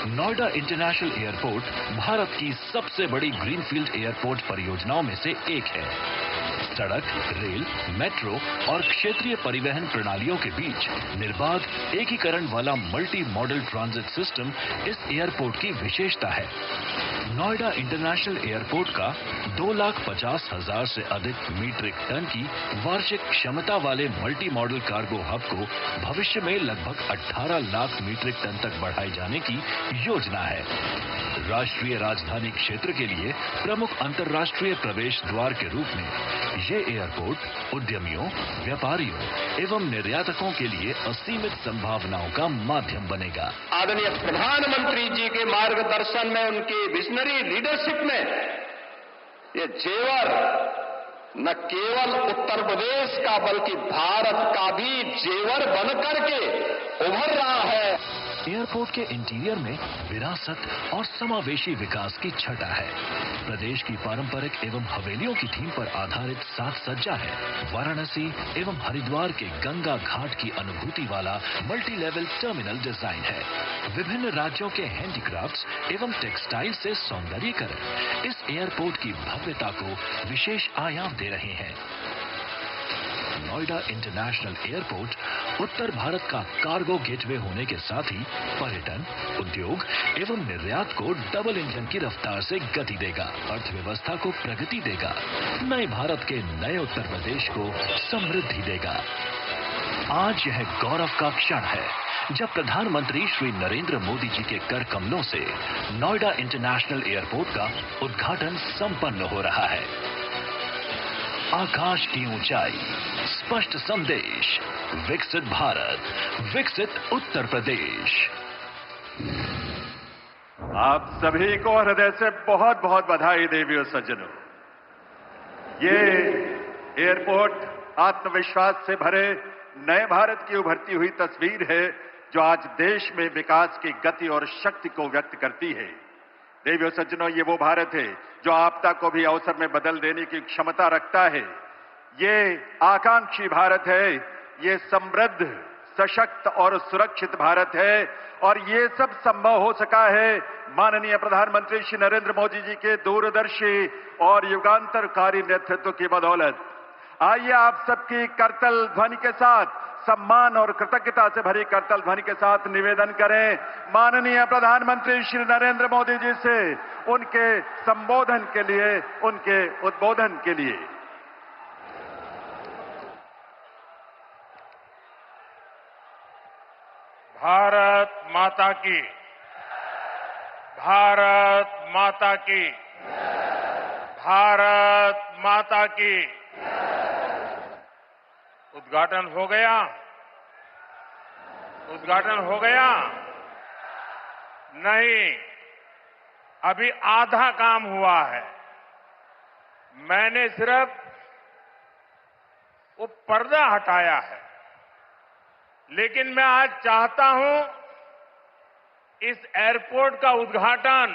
नोएडा इंटरनेशनल एयरपोर्ट भारत की सबसे बड़ी ग्रीनफील्ड एयरपोर्ट परियोजनाओं में से एक है। सड़क, रेल, मेट्रो और क्षेत्रीय परिवहन प्रणालियों के बीच निर्बाध एकीकरण वाला मल्टी मॉडल ट्रांजिट सिस्टम इस एयरपोर्ट की विशेषता है। नोएडा इंटरनेशनल एयरपोर्ट का 2,50,000 से अधिक मीट्रिक टन की वार्षिक क्षमता वाले मल्टी मॉडल कार्गो हब को भविष्य में लगभग 18 लाख मीट्रिक टन तक बढ़ाए जाने की योजना है। राष्ट्रीय राजधानी क्षेत्र के लिए प्रमुख अंतर्राष्ट्रीय प्रवेश द्वार के रूप में ये एयरपोर्ट उद्यमियों, व्यापारियों एवं निर्यातकों के लिए असीमित संभावनाओं का माध्यम बनेगा। आदरणीय प्रधानमंत्री जी के मार्गदर्शन में, उनकी विजनरी लीडरशिप में ये जेवर न केवल उत्तर प्रदेश का बल्कि भारत का भी जेवर बनकर के उभर रहा है। एयरपोर्ट के इंटीरियर में विरासत और समावेशी विकास की छटा है। प्रदेश की पारंपरिक एवं हवेलियों की थीम पर आधारित साज सज्जा है। वाराणसी एवं हरिद्वार के गंगा घाट की अनुभूति वाला मल्टी लेवल टर्मिनल डिजाइन है। विभिन्न राज्यों के हैंडीक्राफ्ट्स एवं टेक्सटाइल से सौंदर्यीकरण इस एयरपोर्ट की भव्यता को विशेष आयाम दे रहे हैं। नोएडा इंटरनेशनल एयरपोर्ट उत्तर भारत का कार्गो गेटवे होने के साथ ही पर्यटन, उद्योग एवं निर्यात को डबल इंजन की रफ्तार से गति देगा, अर्थव्यवस्था को प्रगति देगा, नए भारत के नए उत्तर प्रदेश को समृद्धि देगा। आज यह गौरव का क्षण है जब प्रधानमंत्री श्री नरेंद्र मोदी जी के कर कमलों से नोएडा इंटरनेशनल एयरपोर्ट का उद्घाटन संपन्न हो रहा है। आकाश की ऊंचाई, स्पष्ट संदेश, विकसित भारत, विकसित उत्तर प्रदेश। आप सभी को हृदय से बहुत बहुत बधाई देवियों सज्जनों। ये एयरपोर्ट आत्मविश्वास से भरे नए भारत की उभरती हुई तस्वीर है, जो आज देश में विकास की गति और शक्ति को व्यक्त करती है। देवियों सज्जनों, ये वो भारत है जो आपदा को भी अवसर में बदल देने की क्षमता रखता है। ये आकांक्षी भारत है, ये समृद्ध, सशक्त और सुरक्षित भारत है, और ये सब संभव हो सका है माननीय प्रधानमंत्री श्री नरेंद्र मोदी जी के दूरदर्शी और युगांतरकारी नेतृत्व की बदौलत। आइए आप सबकी करतल ध्वनि के साथ, सम्मान और कृतज्ञता से भरी करतल ध्वनि के साथ निवेदन करें माननीय प्रधानमंत्री श्री नरेंद्र मोदी जी से उनके संबोधन के लिए, उनके उद्बोधन के लिए। भारत माता की, भारत माता की, भारत माता की। उद्घाटन हो गया, उद्घाटन हो गया? नहीं, अभी आधा काम हुआ है। मैंने सिर्फ वो पर्दा हटाया है, लेकिन मैं आज चाहता हूं इस एयरपोर्ट का उद्घाटन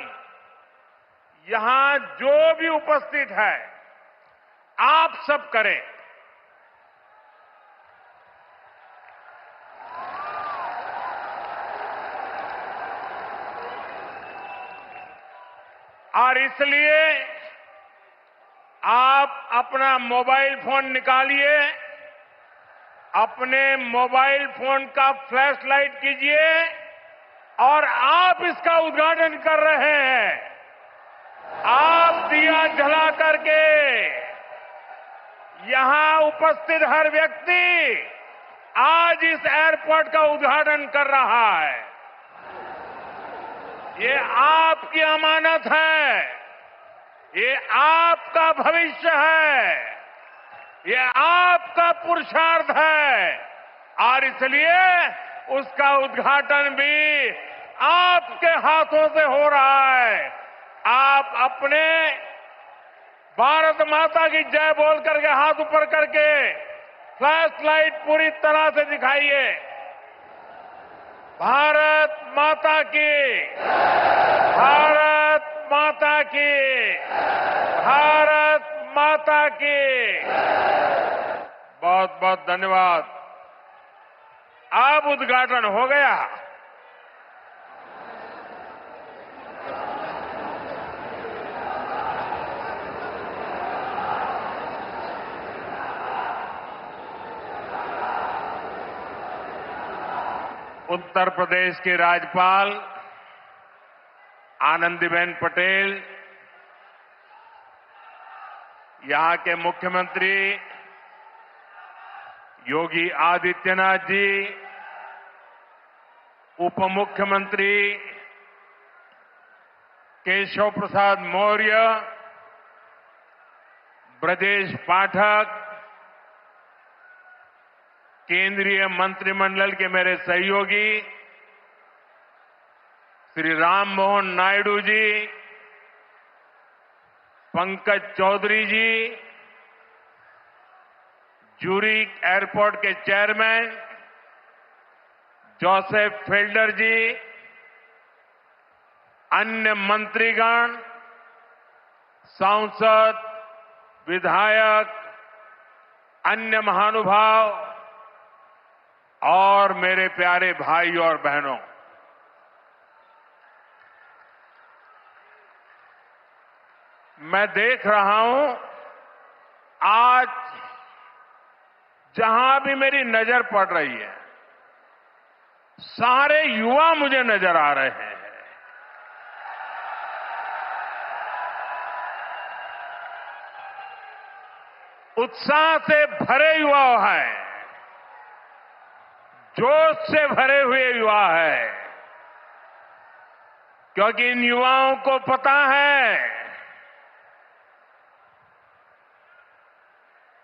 यहां जो भी उपस्थित है आप सब करें। और इसलिए आप अपना मोबाइल फोन निकालिए, अपने मोबाइल फोन का फ्लैश लाइट कीजिए और आप इसका उद्घाटन कर रहे हैं। आप दिया जला करके यहां उपस्थित हर व्यक्ति आज इस एयरपोर्ट का उद्घाटन कर रहा है। ये आपकी अमानत है, ये आपका भविष्य है, ये आपका पुरुषार्थ है और इसलिए उसका उद्घाटन भी आपके हाथों से हो रहा है। आप अपने भारत माता की जय बोल करके हाथ ऊपर करके फ्लैश लाइट पूरी तरह से दिखाइए। भारत माता की, भारत माता की, भारत माता की। बहुत बहुत धन्यवाद। अब उद्घाटन हो गया। उत्तर प्रदेश के राज्यपाल आनंदीबेन पटेल, यहां के मुख्यमंत्री योगी आदित्यनाथ जी, उप मुख्यमंत्री केशव प्रसाद मौर्य, ब्रजेश पाठक, केंद्रीय मंत्रिमंडल के मेरे सहयोगी श्री राम मोहन नायडू जी, पंकज चौधरी जी, ज्यूरिक एयरपोर्ट के चेयरमैन जोसेफ फेल्डर जी, अन्य मंत्रीगण, सांसद, विधायक, अन्य महानुभाव और मेरे प्यारे भाई और बहनों, मैं देख रहा हूं आज जहां भी मेरी नजर पड़ रही है सारे युवा मुझे नजर आ रहे हैं। उत्साह से भरे युवा हैं, जोश से भरे हुए युवा है, क्योंकि इन युवाओं को पता है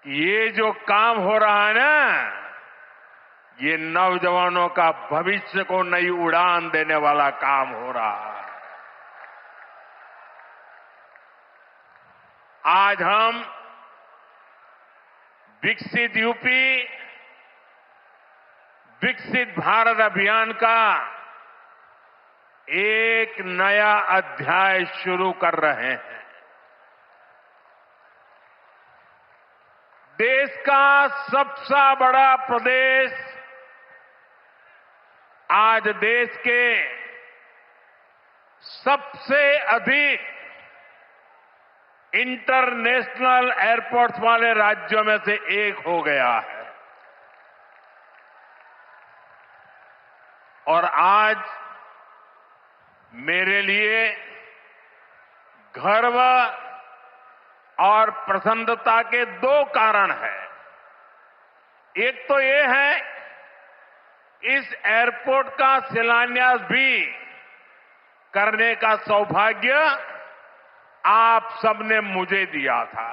कि ये जो काम हो रहा है ना, ये नौजवानों का भविष्य को नई उड़ान देने वाला काम हो रहा है। आज हम विकसित यूपी, विकसित भारत अभियान का एक नया अध्याय शुरू कर रहे हैं। देश का सबसे बड़ा प्रदेश आज देश के सबसे अधिक इंटरनेशनल एयरपोर्ट्स वाले राज्यों में से एक हो गया है। और आज मेरे लिए गर्व और प्रसन्नता के दो कारण हैं। एक तो ये है, इस एयरपोर्ट का शिलान्यास भी करने का सौभाग्य आप सबने मुझे दिया था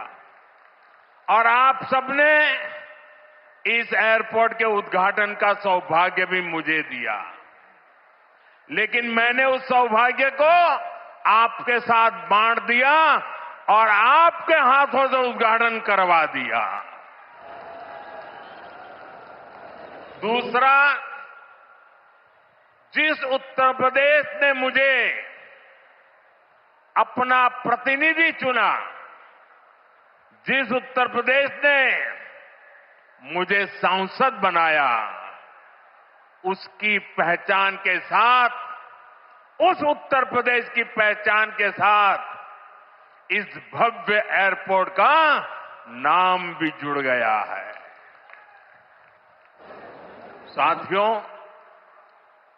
और आप सबने इस एयरपोर्ट के उद्घाटन का सौभाग्य भी मुझे दिया। लेकिन मैंने उस सौभाग्य को आपके साथ बांट दिया और आपके हाथों से उद्घाटन करवा दिया। दूसरा, जिस उत्तर प्रदेश ने मुझे अपना प्रतिनिधि चुना, जिस उत्तर प्रदेश ने मुझे सांसद बनाया, उसकी पहचान के साथ, उस उत्तर प्रदेश की पहचान के साथ इस भव्य एयरपोर्ट का नाम भी जुड़ गया है। साथियों,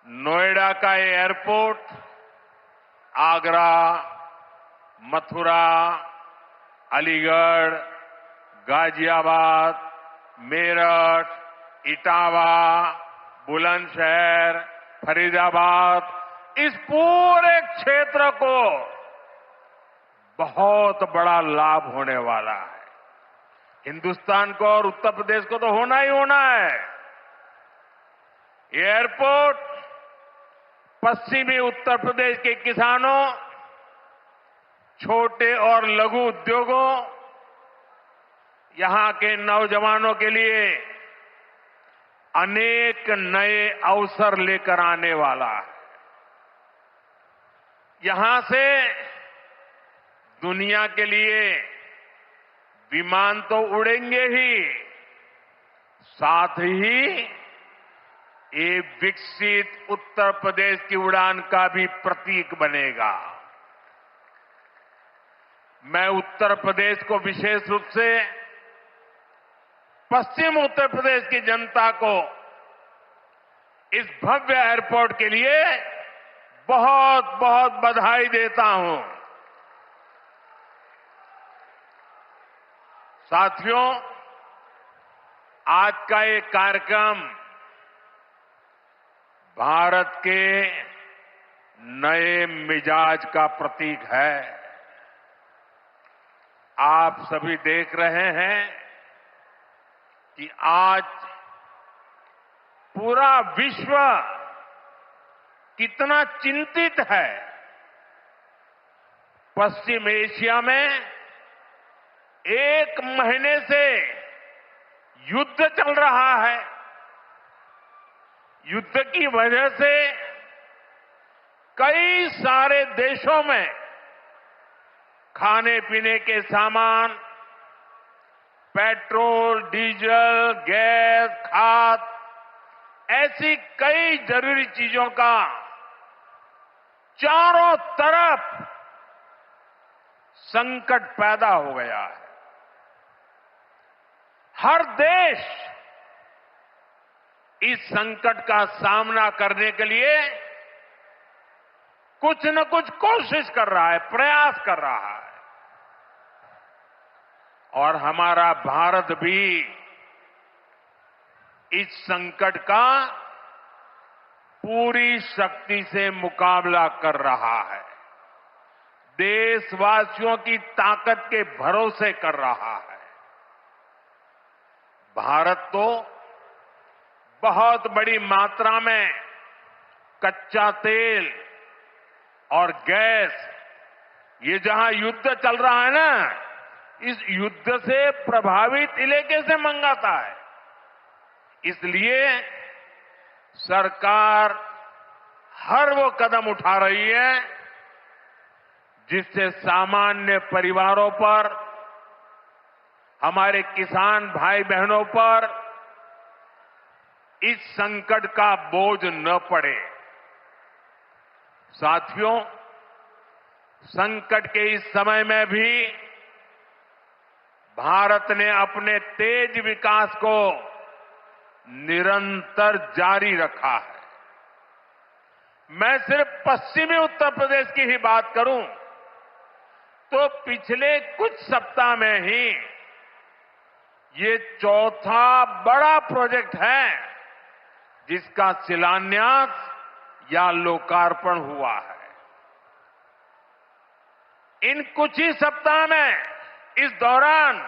नोएडा का ये एयरपोर्ट आगरा, मथुरा, अलीगढ़, गाजियाबाद, मेरठ, इटावा, बुलंदशहर, फरीदाबाद, इस पूरे क्षेत्र को बहुत बड़ा लाभ होने वाला है। हिंदुस्तान को और उत्तर प्रदेश को तो होना ही होना है। ये एयरपोर्ट पश्चिमी उत्तर प्रदेश के किसानों, छोटे और लघु उद्योगों, यहां के नौजवानों के लिए अनेक नए अवसर लेकर आने वाला है। यहां से दुनिया के लिए विमान तो उड़ेंगे ही, साथ ही ये विकसित उत्तर प्रदेश की उड़ान का भी प्रतीक बनेगा। मैं उत्तर प्रदेश को विशेष रूप से पश्चिम उत्तर प्रदेश की जनता को इस भव्य एयरपोर्ट के लिए बहुत बहुत बधाई देता हूं। साथियों, आज का ये कार्यक्रम भारत के नए मिजाज का प्रतीक है। आप सभी देख रहे हैं कि आज पूरा विश्व कितना चिंतित है। पश्चिम एशिया में 1 महीने से युद्ध चल रहा है। युद्ध की वजह से कई सारे देशों में खाने पीने के सामान, पेट्रोल, डीजल, गैस, खाद, ऐसी कई जरूरी चीजों का चारों तरफ संकट पैदा हो गया है। हर देश इस संकट का सामना करने के लिए कुछ न कुछ कोशिश कर रहा है, प्रयास कर रहा है। और हमारा भारत भी इस संकट का पूरी शक्ति से मुकाबला कर रहा है। देशवासियों की ताकत के भरोसे कर रहा है। भारत तो बहुत बड़ी मात्रा में कच्चा तेल और गैस, ये जहां युद्ध चल रहा है ना, इस युद्ध से प्रभावित इलाके से मंगाता है। इसलिए सरकार हर वो कदम उठा रही है जिससे सामान्य परिवारों पर, हमारे किसान भाई बहनों पर इस संकट का बोझ न पड़े। साथियों, संकट के इस समय में भी भारत ने अपने तेज विकास को निरंतर जारी रखा है। मैं सिर्फ पश्चिमी उत्तर प्रदेश की ही बात करूं तो पिछले कुछ सप्ताह में ही ये चौथा बड़ा प्रोजेक्ट है जिसका शिलान्यास या लोकार्पण हुआ है। इन कुछ ही सप्ताह में, इस दौरान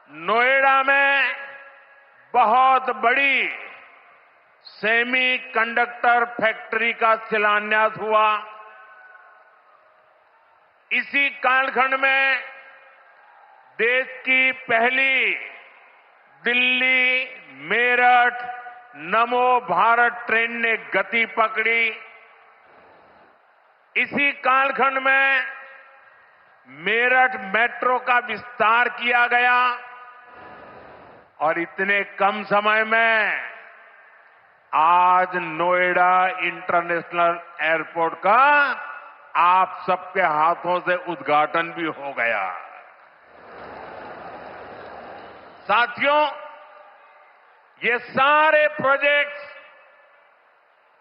नोएडा में बहुत बड़ी सेमी कंडक्टर फैक्ट्री का शिलान्यास हुआ। इसी कालखंड में देश की पहली दिल्ली मेरठ नमो भारत ट्रेन ने गति पकड़ी। इसी कालखंड में मेरठ मेट्रो का विस्तार किया गया और इतने कम समय में आज नोएडा इंटरनेशनल एयरपोर्ट का आप सबके हाथों से उद्घाटन भी हो गया। साथियों, ये सारे प्रोजेक्ट्स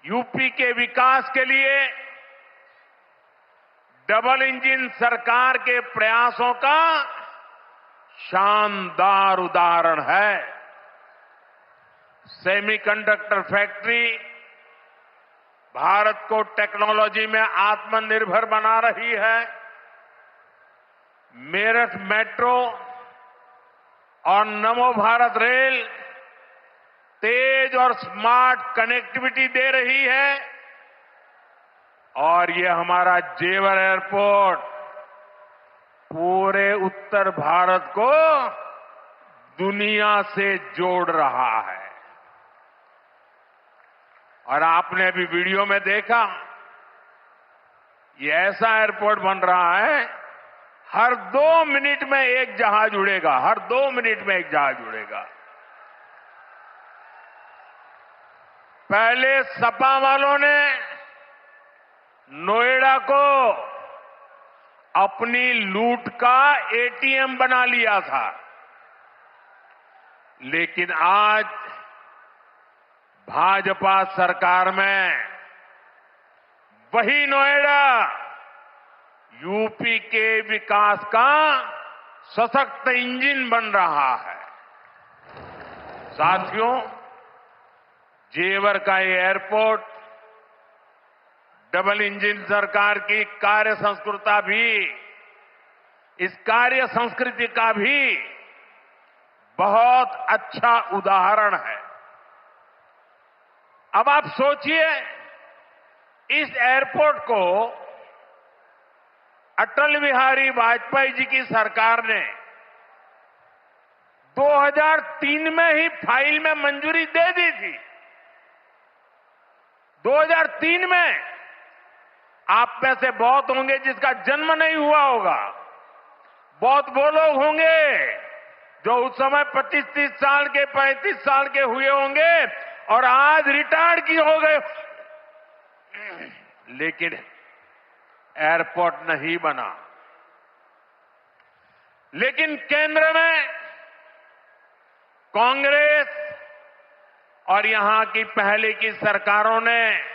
यूपी के विकास के लिए डबल इंजन सरकार के प्रयासों का शानदार उदाहरण है। सेमीकंडक्टर फैक्ट्री भारत को टेक्नोलॉजी में आत्मनिर्भर बना रही है। मेरठ मेट्रो और नमो भारत रेल तेज और स्मार्ट कनेक्टिविटी दे रही है और ये हमारा जेवर एयरपोर्ट पूरे उत्तर भारत को दुनिया से जोड़ रहा है। और आपने अभी वीडियो में देखा, ये ऐसा एयरपोर्ट बन रहा है, हर 2 मिनट में एक जहाज उड़ेगा, हर 2 मिनट में एक जहाज उड़ेगा। पहले सपा वालों ने नोएडा को अपनी लूट का एटीएम बना लिया था, लेकिन आज भाजपा सरकार में वही नोएडा यूपी के विकास का सशक्त इंजन बन रहा है। साथियों, जेवर का ये एयरपोर्ट डबल इंजन सरकार की कार्य संस्कृति का भी बहुत अच्छा उदाहरण है। अब आप सोचिए, इस एयरपोर्ट को अटल बिहारी वाजपेयी जी की सरकार ने 2003 में ही फाइल में मंजूरी दे दी थी। 2003 में आप में से बहुत होंगे जिसका जन्म नहीं हुआ होगा, बहुत वो लोग होंगे जो उस समय 25-30 साल के 35 साल के हुए होंगे और आज रिटायर्ड की हो गए, लेकिन एयरपोर्ट नहीं बना। लेकिन केंद्र में कांग्रेस और यहां की पहले की सरकारों ने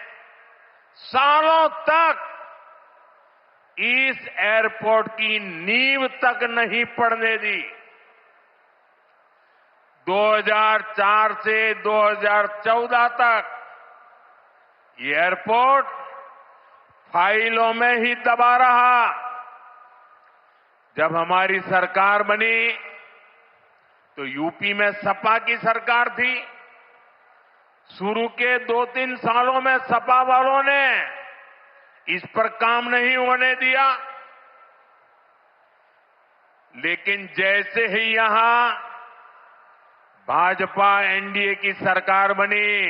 सालों तक इस एयरपोर्ट की नींव तक नहीं पड़ने दी। 2004 से 2014 तक ये एयरपोर्ट फाइलों में ही दबा रहा। जब हमारी सरकार बनी तो यूपी में सपा की सरकार थी। शुरू के 2-3 सालों में सपा वालों ने इस पर काम नहीं होने दिया, लेकिन जैसे ही यहां भाजपा एनडीए की सरकार बनी,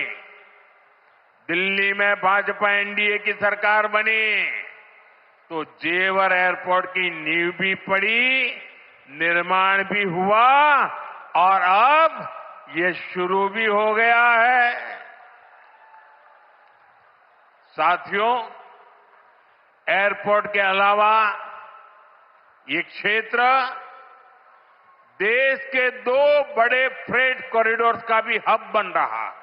दिल्ली में भाजपा एनडीए की सरकार बनी, तो जेवर एयरपोर्ट की नींव भी पड़ी, निर्माण भी हुआ और अब ये शुरू भी हो गया है। साथियों, एयरपोर्ट के अलावा ये क्षेत्र देश के 2 बड़े फ्रेट कॉरिडोर्स का भी हब बन रहा है।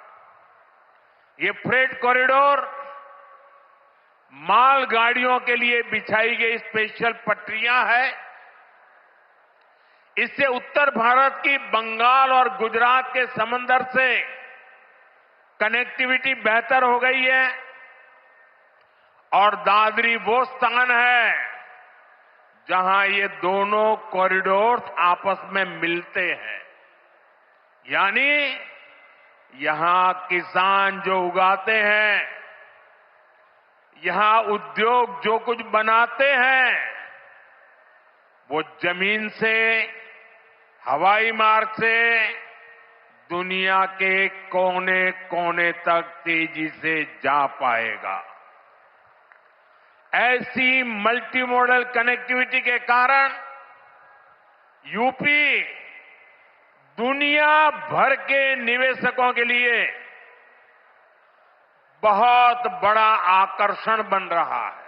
ये फ्रेट कॉरिडोर मालगाड़ियों के लिए बिछाई गई स्पेशल पटरियां हैं। इससे उत्तर भारत की बंगाल और गुजरात के समंदर से कनेक्टिविटी बेहतर हो गई है और दादरी वो स्थान है जहां ये दोनों कॉरिडोर्स आपस में मिलते हैं। यानी यहां किसान जो उगाते हैं, यहां उद्योग जो कुछ बनाते हैं, वो जमीन से, हवाई मार्ग से दुनिया के कोने कोने तक तेजी से जा पाएगा। ऐसी मल्टी मॉडल कनेक्टिविटी के कारण यूपी दुनिया भर के निवेशकों के लिए बहुत बड़ा आकर्षण बन रहा है।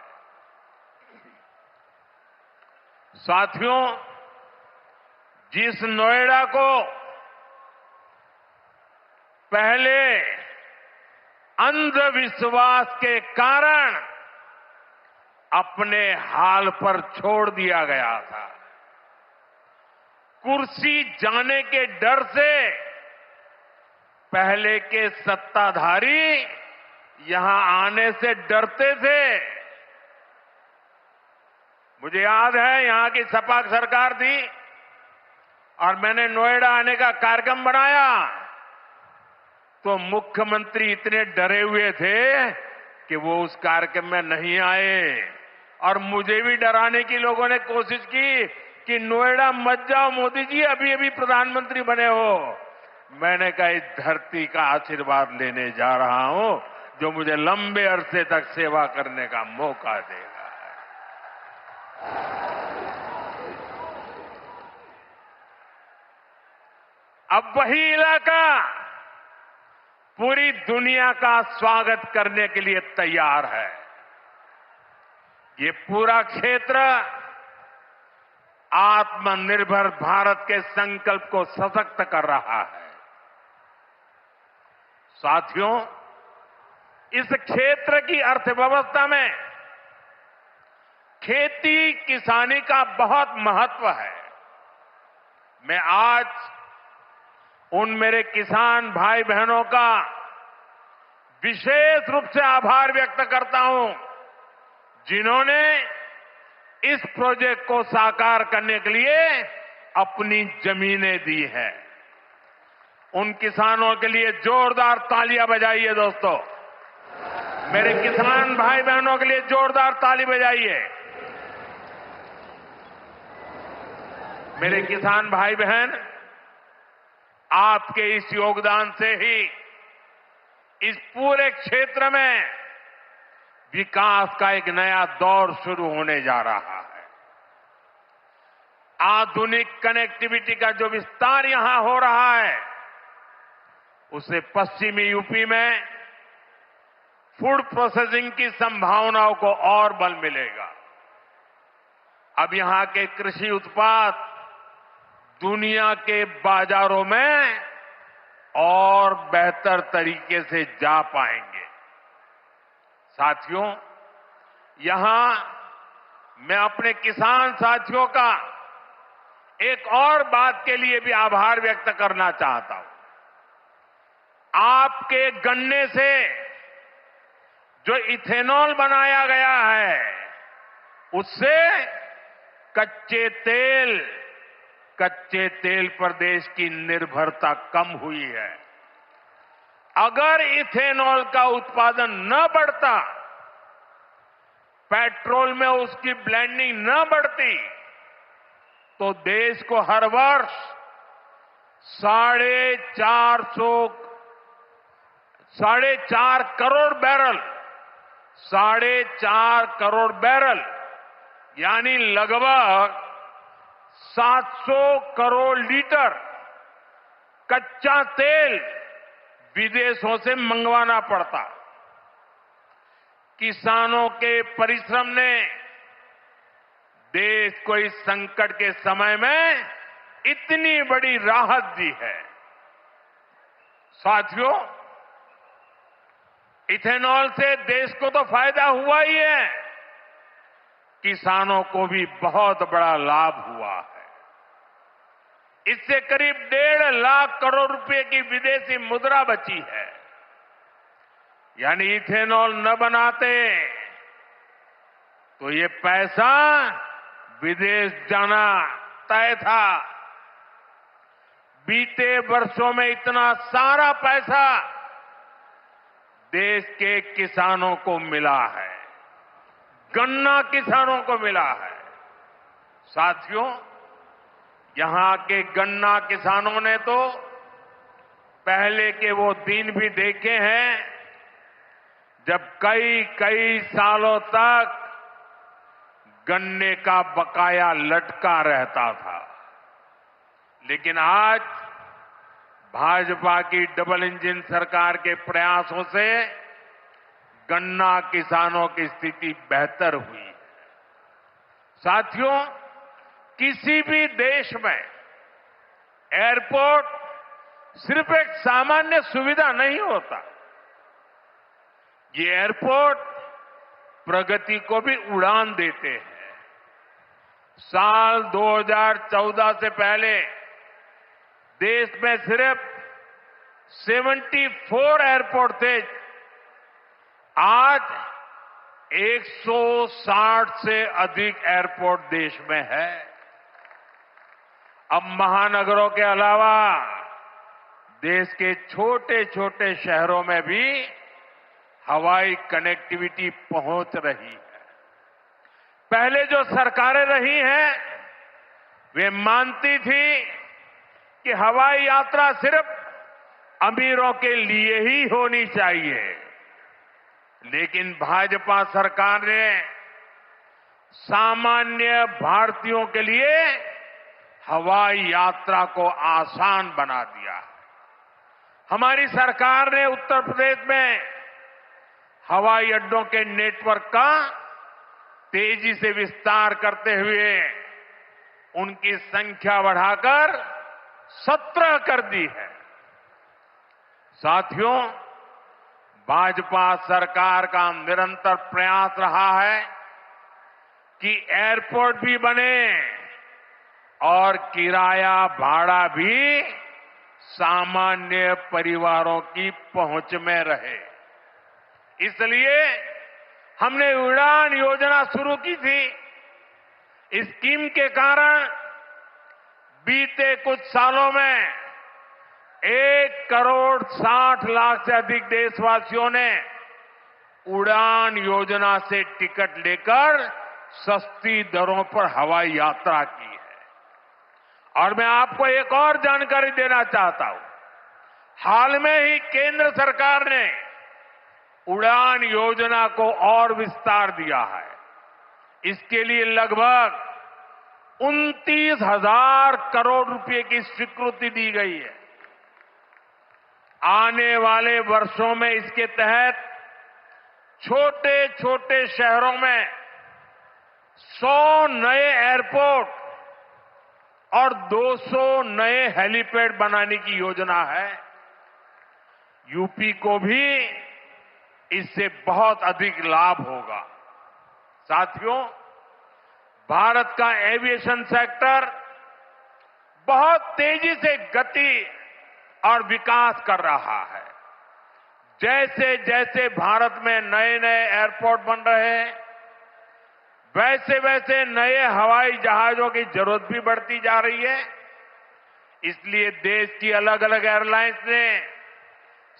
साथियों, जिस नोएडा को पहले अंधविश्वास के कारण अपने हाल पर छोड़ दिया गया था, कुर्सी जाने के डर से पहले के सत्ताधारी यहां आने से डरते थे। मुझे याद है यहां की सपा सरकार थी और मैंने नोएडा आने का कार्यक्रम बनाया तो मुख्यमंत्री इतने डरे हुए थे कि वो उस कार्यक्रम में नहीं आए और मुझे भी डराने की लोगों ने कोशिश की कि नोएडा मत जाओ मोदी जी, अभी अभी प्रधानमंत्री बने हो। मैंने कहा इस धरती का आशीर्वाद लेने जा रहा हूं जो मुझे लंबे अरसे तक सेवा करने का मौका देगा। अब वही इलाका पूरी दुनिया का स्वागत करने के लिए तैयार है। ये पूरा क्षेत्र आत्मनिर्भर भारत के संकल्प को सशक्त कर रहा है। साथियों, इस क्षेत्र की अर्थव्यवस्था में खेती किसानी का बहुत महत्व है। मैं आज उन मेरे किसान भाई बहनों का विशेष रूप से आभार व्यक्त करता हूं जिन्होंने इस प्रोजेक्ट को साकार करने के लिए अपनी जमीनें दी हैं। उन किसानों के लिए जोरदार तालियां बजाइए दोस्तों। मेरे किसान भाई बहनों के लिए जोरदार ताली बजाइए। मेरे किसान भाई बहन, आपके इस योगदान से ही इस पूरे क्षेत्र में विकास का एक नया दौर शुरू होने जा रहा है। आधुनिक कनेक्टिविटी का जो विस्तार यहां हो रहा है उससे पश्चिमी यूपी में फूड प्रोसेसिंग की संभावनाओं को और बल मिलेगा। अब यहां के कृषि उत्पाद दुनिया के बाजारों में और बेहतर तरीके से जा पाएंगे। साथियों, यहां मैं अपने किसान साथियों का एक और बात के लिए भी आभार व्यक्त करना चाहता हूं। आपके गन्ने से जो इथेनॉल बनाया गया है उससे कच्चे तेल पर देश की निर्भरता कम हुई है। अगर इथेनॉल का उत्पादन न बढ़ता, पेट्रोल में उसकी ब्लेंडिंग न बढ़ती, तो देश को हर वर्ष 4.5 करोड़ बैरल 4.5 करोड़ बैरल यानी लगभग 700 करोड़ लीटर कच्चा तेल विदेशों से मंगवाना पड़ता। किसानों के परिश्रम ने देश को इस संकट के समय में इतनी बड़ी राहत दी है। साथियों, इथेनॉल से देश को तो फायदा हुआ ही है, किसानों को भी बहुत बड़ा लाभ हुआ है। इससे करीब 1.5 लाख करोड़ रुपए की विदेशी मुद्रा बची है। यानी इथेनॉल न बनाते तो ये पैसा विदेश जाना तय था। बीते वर्षों में इतना सारा पैसा देश के किसानों को मिला है, गन्ना किसानों को मिला है। साथियों, यहां के गन्ना किसानों ने तो पहले के वो दिन भी देखे हैं जब कई कई सालों तक गन्ने का बकाया लटका रहता था। लेकिन आज भाजपा की डबल इंजन सरकार के प्रयासों से गन्ना किसानों की स्थिति बेहतर हुई है। साथियों, किसी भी देश में एयरपोर्ट सिर्फ एक सामान्य सुविधा नहीं होता। ये एयरपोर्ट प्रगति को भी उड़ान देते हैं। साल 2014 से पहले देश में सिर्फ 74 एयरपोर्ट थे। आज 160 से अधिक एयरपोर्ट देश में है। अब महानगरों के अलावा देश के छोटे छोटे शहरों में भी हवाई कनेक्टिविटी पहुंच रही है। पहले जो सरकारें रही हैं, वे मानती थी कि हवाई यात्रा सिर्फ अमीरों के लिए ही होनी चाहिए। लेकिन भाजपा सरकार ने सामान्य भारतीयों के लिए हवाई यात्रा को आसान बना दिया। हमारी सरकार ने उत्तर प्रदेश में हवाई अड्डों के नेटवर्क का तेजी से विस्तार करते हुए उनकी संख्या बढ़ाकर 17 कर दी है। साथियों, भाजपा सरकार का निरंतर प्रयास रहा है कि एयरपोर्ट भी बने और किराया भाड़ा भी सामान्य परिवारों की पहुंच में रहे। इसलिए हमने उड़ान योजना शुरू की थी। इस स्कीम के कारण बीते कुछ सालों में 1,60,00,000 से अधिक देशवासियों ने उड़ान योजना से टिकट लेकर सस्ती दरों पर हवाई यात्रा की है। और मैं आपको एक और जानकारी देना चाहता हूं। हाल में ही केंद्र सरकार ने उड़ान योजना को और विस्तार दिया है। इसके लिए लगभग 29,000 करोड़ रुपए की स्वीकृति दी गई है। आने वाले वर्षों में इसके तहत छोटे छोटे शहरों में 100 नए एयरपोर्ट और 200 नए हेलीपैड बनाने की योजना है। यूपी को भी इससे बहुत अधिक लाभ होगा। साथियों, भारत का एविएशन सेक्टर बहुत तेजी से गति और विकास कर रहा है। जैसे जैसे भारत में नए नए एयरपोर्ट बन रहे हैं, वैसे वैसे नए हवाई जहाजों की जरूरत भी बढ़ती जा रही है। इसलिए देश की अलग अलग एयरलाइंस ने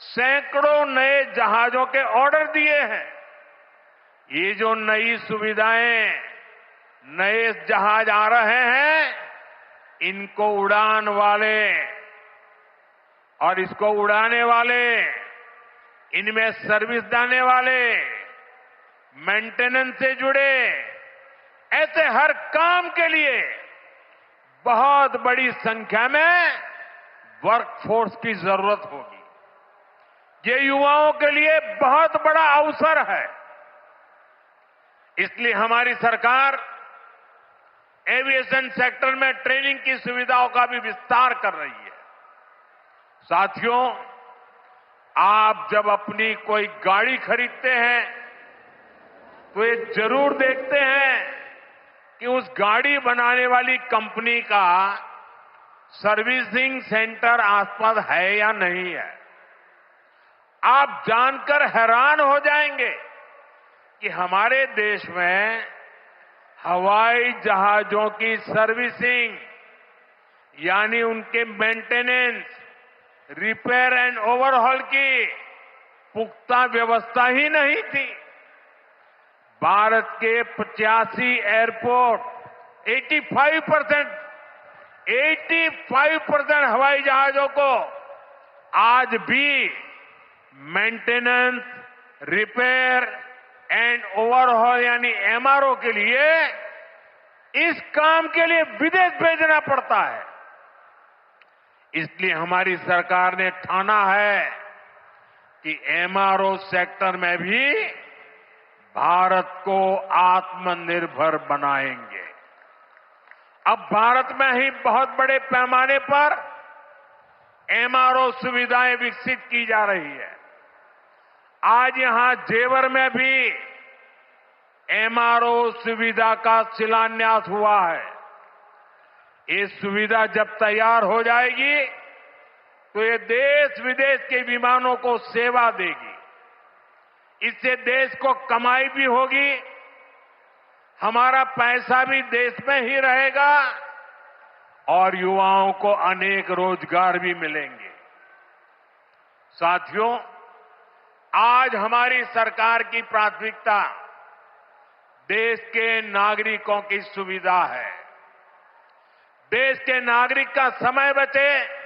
सैकड़ों नए जहाजों के ऑर्डर दिए हैं। ये जो नई सुविधाएं, नए जहाज आ रहे हैं, इनको उड़ान वाले और इसको उड़ाने वाले, इनमें सर्विस देने वाले, मेंटेनेंस से जुड़े, ऐसे हर काम के लिए बहुत बड़ी संख्या में वर्कफोर्स की जरूरत होगी। ये युवाओं के लिए बहुत बड़ा अवसर है। इसलिए हमारी सरकार एविएशन सेक्टर में ट्रेनिंग की सुविधाओं का भी विस्तार कर रही है। साथियों, आप जब अपनी कोई गाड़ी खरीदते हैं तो ये जरूर देखते हैं कि उस गाड़ी बनाने वाली कंपनी का सर्विसिंग सेंटर आसपास है या नहीं है। आप जानकर हैरान हो जाएंगे कि हमारे देश में हवाई जहाजों की सर्विसिंग यानी उनके मेंटेनेंस, रिपेयर एंड ओवरहॉल की पुख्ता व्यवस्था ही नहीं थी। भारत के 85 एयरपोर्ट 85% हवाई जहाजों को आज भी मेंटेनेंस, रिपेयर एंड ओवरहॉल यानी एमआरओ के लिए इस काम के लिए विदेश भेजना पड़ता है। इसलिए हमारी सरकार ने ठाना है कि एमआरओ सेक्टर में भी भारत को आत्मनिर्भर बनाएंगे। अब भारत में ही बहुत बड़े पैमाने पर एमआरओ सुविधाएं विकसित की जा रही है। आज यहां जेवर में भी एमआरओ सुविधा का शिलान्यास हुआ है। ये सुविधा जब तैयार हो जाएगी तो ये देश विदेश के विमानों को सेवा देगी। इससे देश को कमाई भी होगी, हमारा पैसा भी देश में ही रहेगा और युवाओं को अनेक रोजगार भी मिलेंगे। साथियों, आज हमारी सरकार की प्राथमिकता देश के नागरिकों की सुविधा है। देश के नागरिक का समय बचे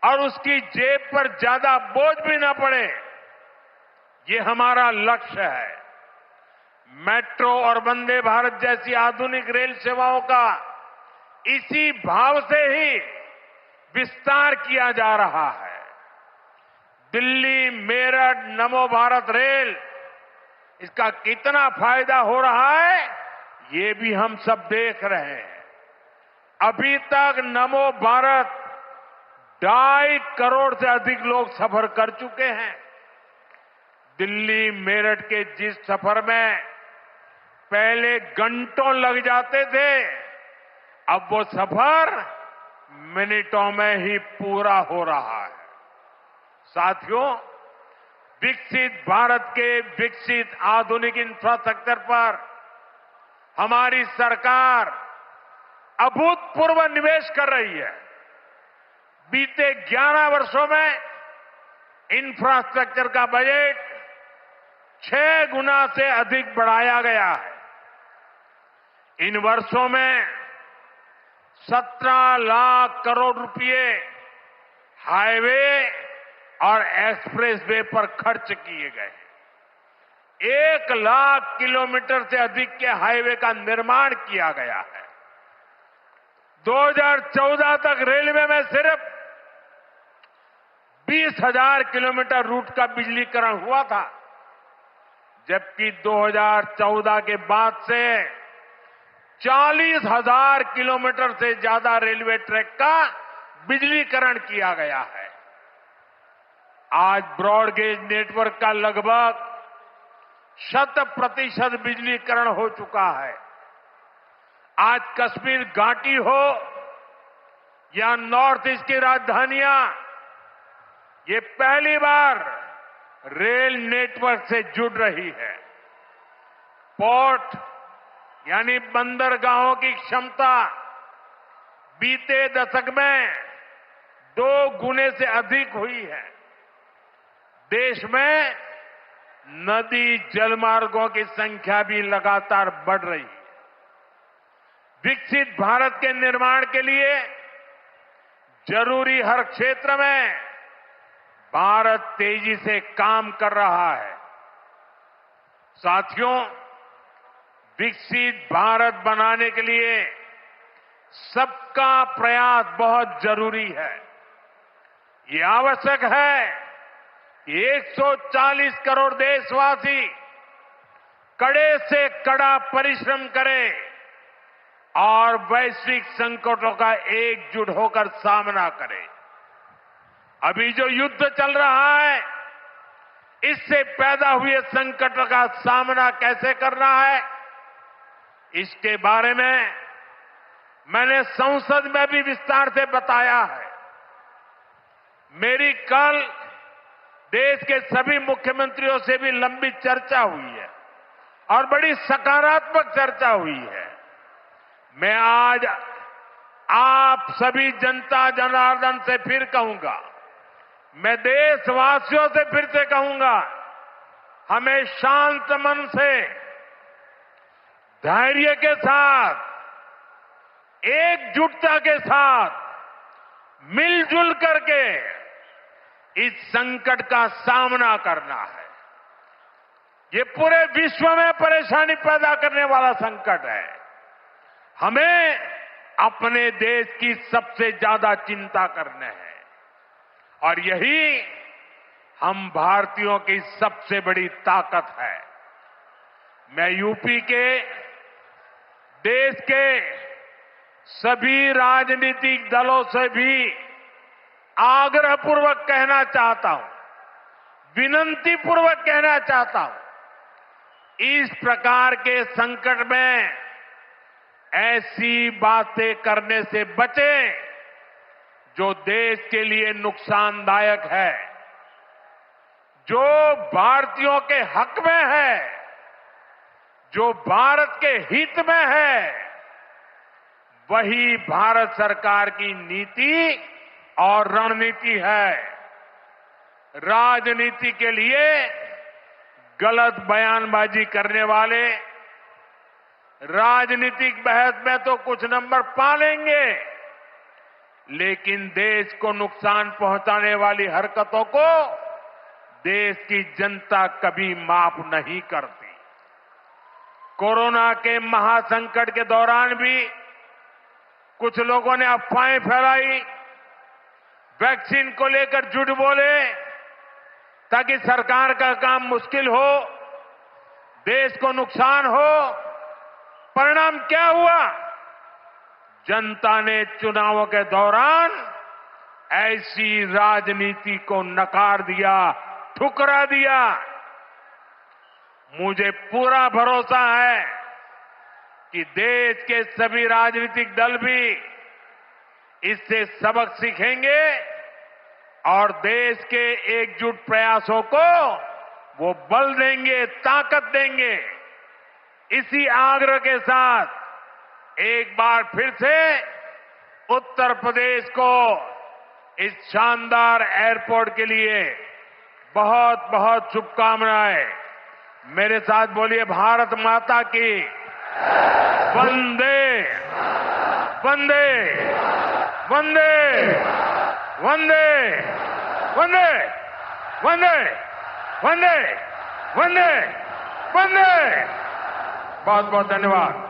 और उसकी जेब पर ज्यादा बोझ भी न पड़े, ये हमारा लक्ष्य है। मेट्रो और वंदे भारत जैसी आधुनिक रेल सेवाओं का इसी भाव से ही विस्तार किया जा रहा है। दिल्ली मेरठ नमो भारत रेल, इसका कितना फायदा हो रहा है ये भी हम सब देख रहे हैं। अभी तक नमो भारत 2.5 करोड़ से अधिक लोग सफर कर चुके हैं। दिल्ली मेरठ के जिस सफर में पहले घंटों लग जाते थे, अब वो सफर मिनटों में ही पूरा हो रहा है। साथियों, विकसित भारत के विकसित आधुनिक इंफ्रास्ट्रक्चर पर हमारी सरकार अभूतपूर्व निवेश कर रही है। बीते 11 वर्षों में इंफ्रास्ट्रक्चर का बजट 6 गुना से अधिक बढ़ाया गया है। इन वर्षों में 17 लाख करोड़ रुपए हाईवे और एक्सप्रेसवे पर खर्च किए गए। 1 लाख किलोमीटर से अधिक के हाईवे का निर्माण किया गया है। 2014 तक रेलवे में सिर्फ 20,000 किलोमीटर रूट का बिजलीकरण हुआ था, जबकि 2014 के बाद से 40,000 किलोमीटर से ज्यादा रेलवे ट्रैक का बिजलीकरण किया गया है। आज ब्रॉडगेज नेटवर्क का लगभग 100% बिजलीकरण हो चुका है। आज कश्मीर घाटी हो या नॉर्थ ईस्ट की राजधानियां, ये पहली बार रेल नेटवर्क से जुड़ रही है। पोर्ट यानी बंदरगाहों की क्षमता बीते दशक में 2 गुने से अधिक हुई है। देश में नदी जलमार्गों की संख्या भी लगातार बढ़ रही है। विकसित भारत के निर्माण के लिए जरूरी हर क्षेत्र में भारत तेजी से काम कर रहा है। साथियों, विकसित भारत बनाने के लिए सबका प्रयास बहुत जरूरी है। ये आवश्यक है कि 140 करोड़ देशवासी कड़े से कड़ा परिश्रम करें और वैश्विक संकटों का एकजुट होकर सामना करें। अभी जो युद्ध चल रहा है, इससे पैदा हुए संकट का सामना कैसे करना है, इसके बारे में मैंने संसद में भी विस्तार से बताया है। मेरी कल देश के सभी मुख्यमंत्रियों से भी लंबी चर्चा हुई है और बड़ी सकारात्मक चर्चा हुई है। मैं आज आप सभी जनता जनार्दन से फिर कहूंगा, मैं देशवासियों से फिर से कहूंगा, हमें शांत मन से, धैर्य के साथ एकजुटता के साथ मिलजुल करके इस संकट का सामना करना है। ये पूरे विश्व में परेशानी पैदा करने वाला संकट है। हमें अपने देश की सबसे ज्यादा चिंता करने है और यही हम भारतीयों की सबसे बड़ी ताकत है। मैं यूपी के देश के सभी राजनीतिक दलों से भी आग्रहपूर्वक कहना चाहता हूं, विनती पूर्वक कहना चाहता हूं, इस प्रकार के संकट में ऐसी बातें करने से बचें जो देश के लिए नुकसानदायक है, जो भारतीयों के हक में है, जो भारत के हित में है, वही भारत सरकार की नीति और रणनीति है। राजनीति के लिए गलत बयानबाजी करने वाले राजनीतिक बहस में तो कुछ नंबर पा लेंगे, लेकिन देश को नुकसान पहुंचाने वाली हरकतों को देश की जनता कभी माफ नहीं करती। कोरोना के महासंकट के दौरान भी कुछ लोगों ने अफवाहें फैलाई, वैक्सीन को लेकर झूठ बोले ताकि सरकार का काम मुश्किल हो, देश को नुकसान हो। परिणाम क्या हुआ? जनता ने चुनावों के दौरान ऐसी राजनीति को नकार दिया, ठुकरा दिया। मुझे पूरा भरोसा है कि देश के सभी राजनीतिक दल भी इससे सबक सीखेंगे और देश के एकजुट प्रयासों को वो बल देंगे, ताकत देंगे। इसी आग्रह के साथ एक बार फिर से उत्तर प्रदेश को इस शानदार एयरपोर्ट के लिए बहुत बहुत शुभकामनाएं। मेरे साथ बोलिए, भारत माता की वंदे वंदे वंदे वंदे वंदे वंदे वंदे वंदे वंदे। बहुत बहुत धन्यवाद।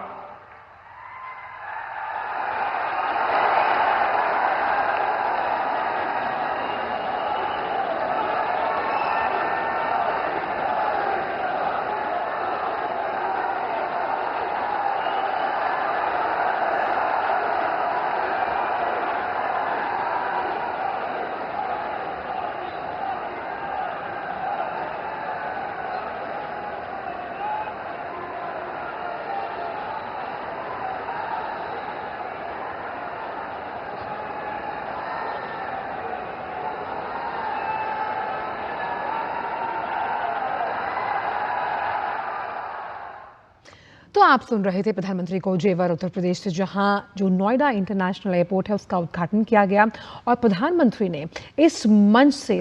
तो आप सुन रहे थे प्रधानमंत्री को जेवर उत्तर प्रदेश से, जहां जो नोएडा इंटरनेशनल एयरपोर्ट है उसका उद्घाटन किया गया और प्रधानमंत्री ने इस मंच से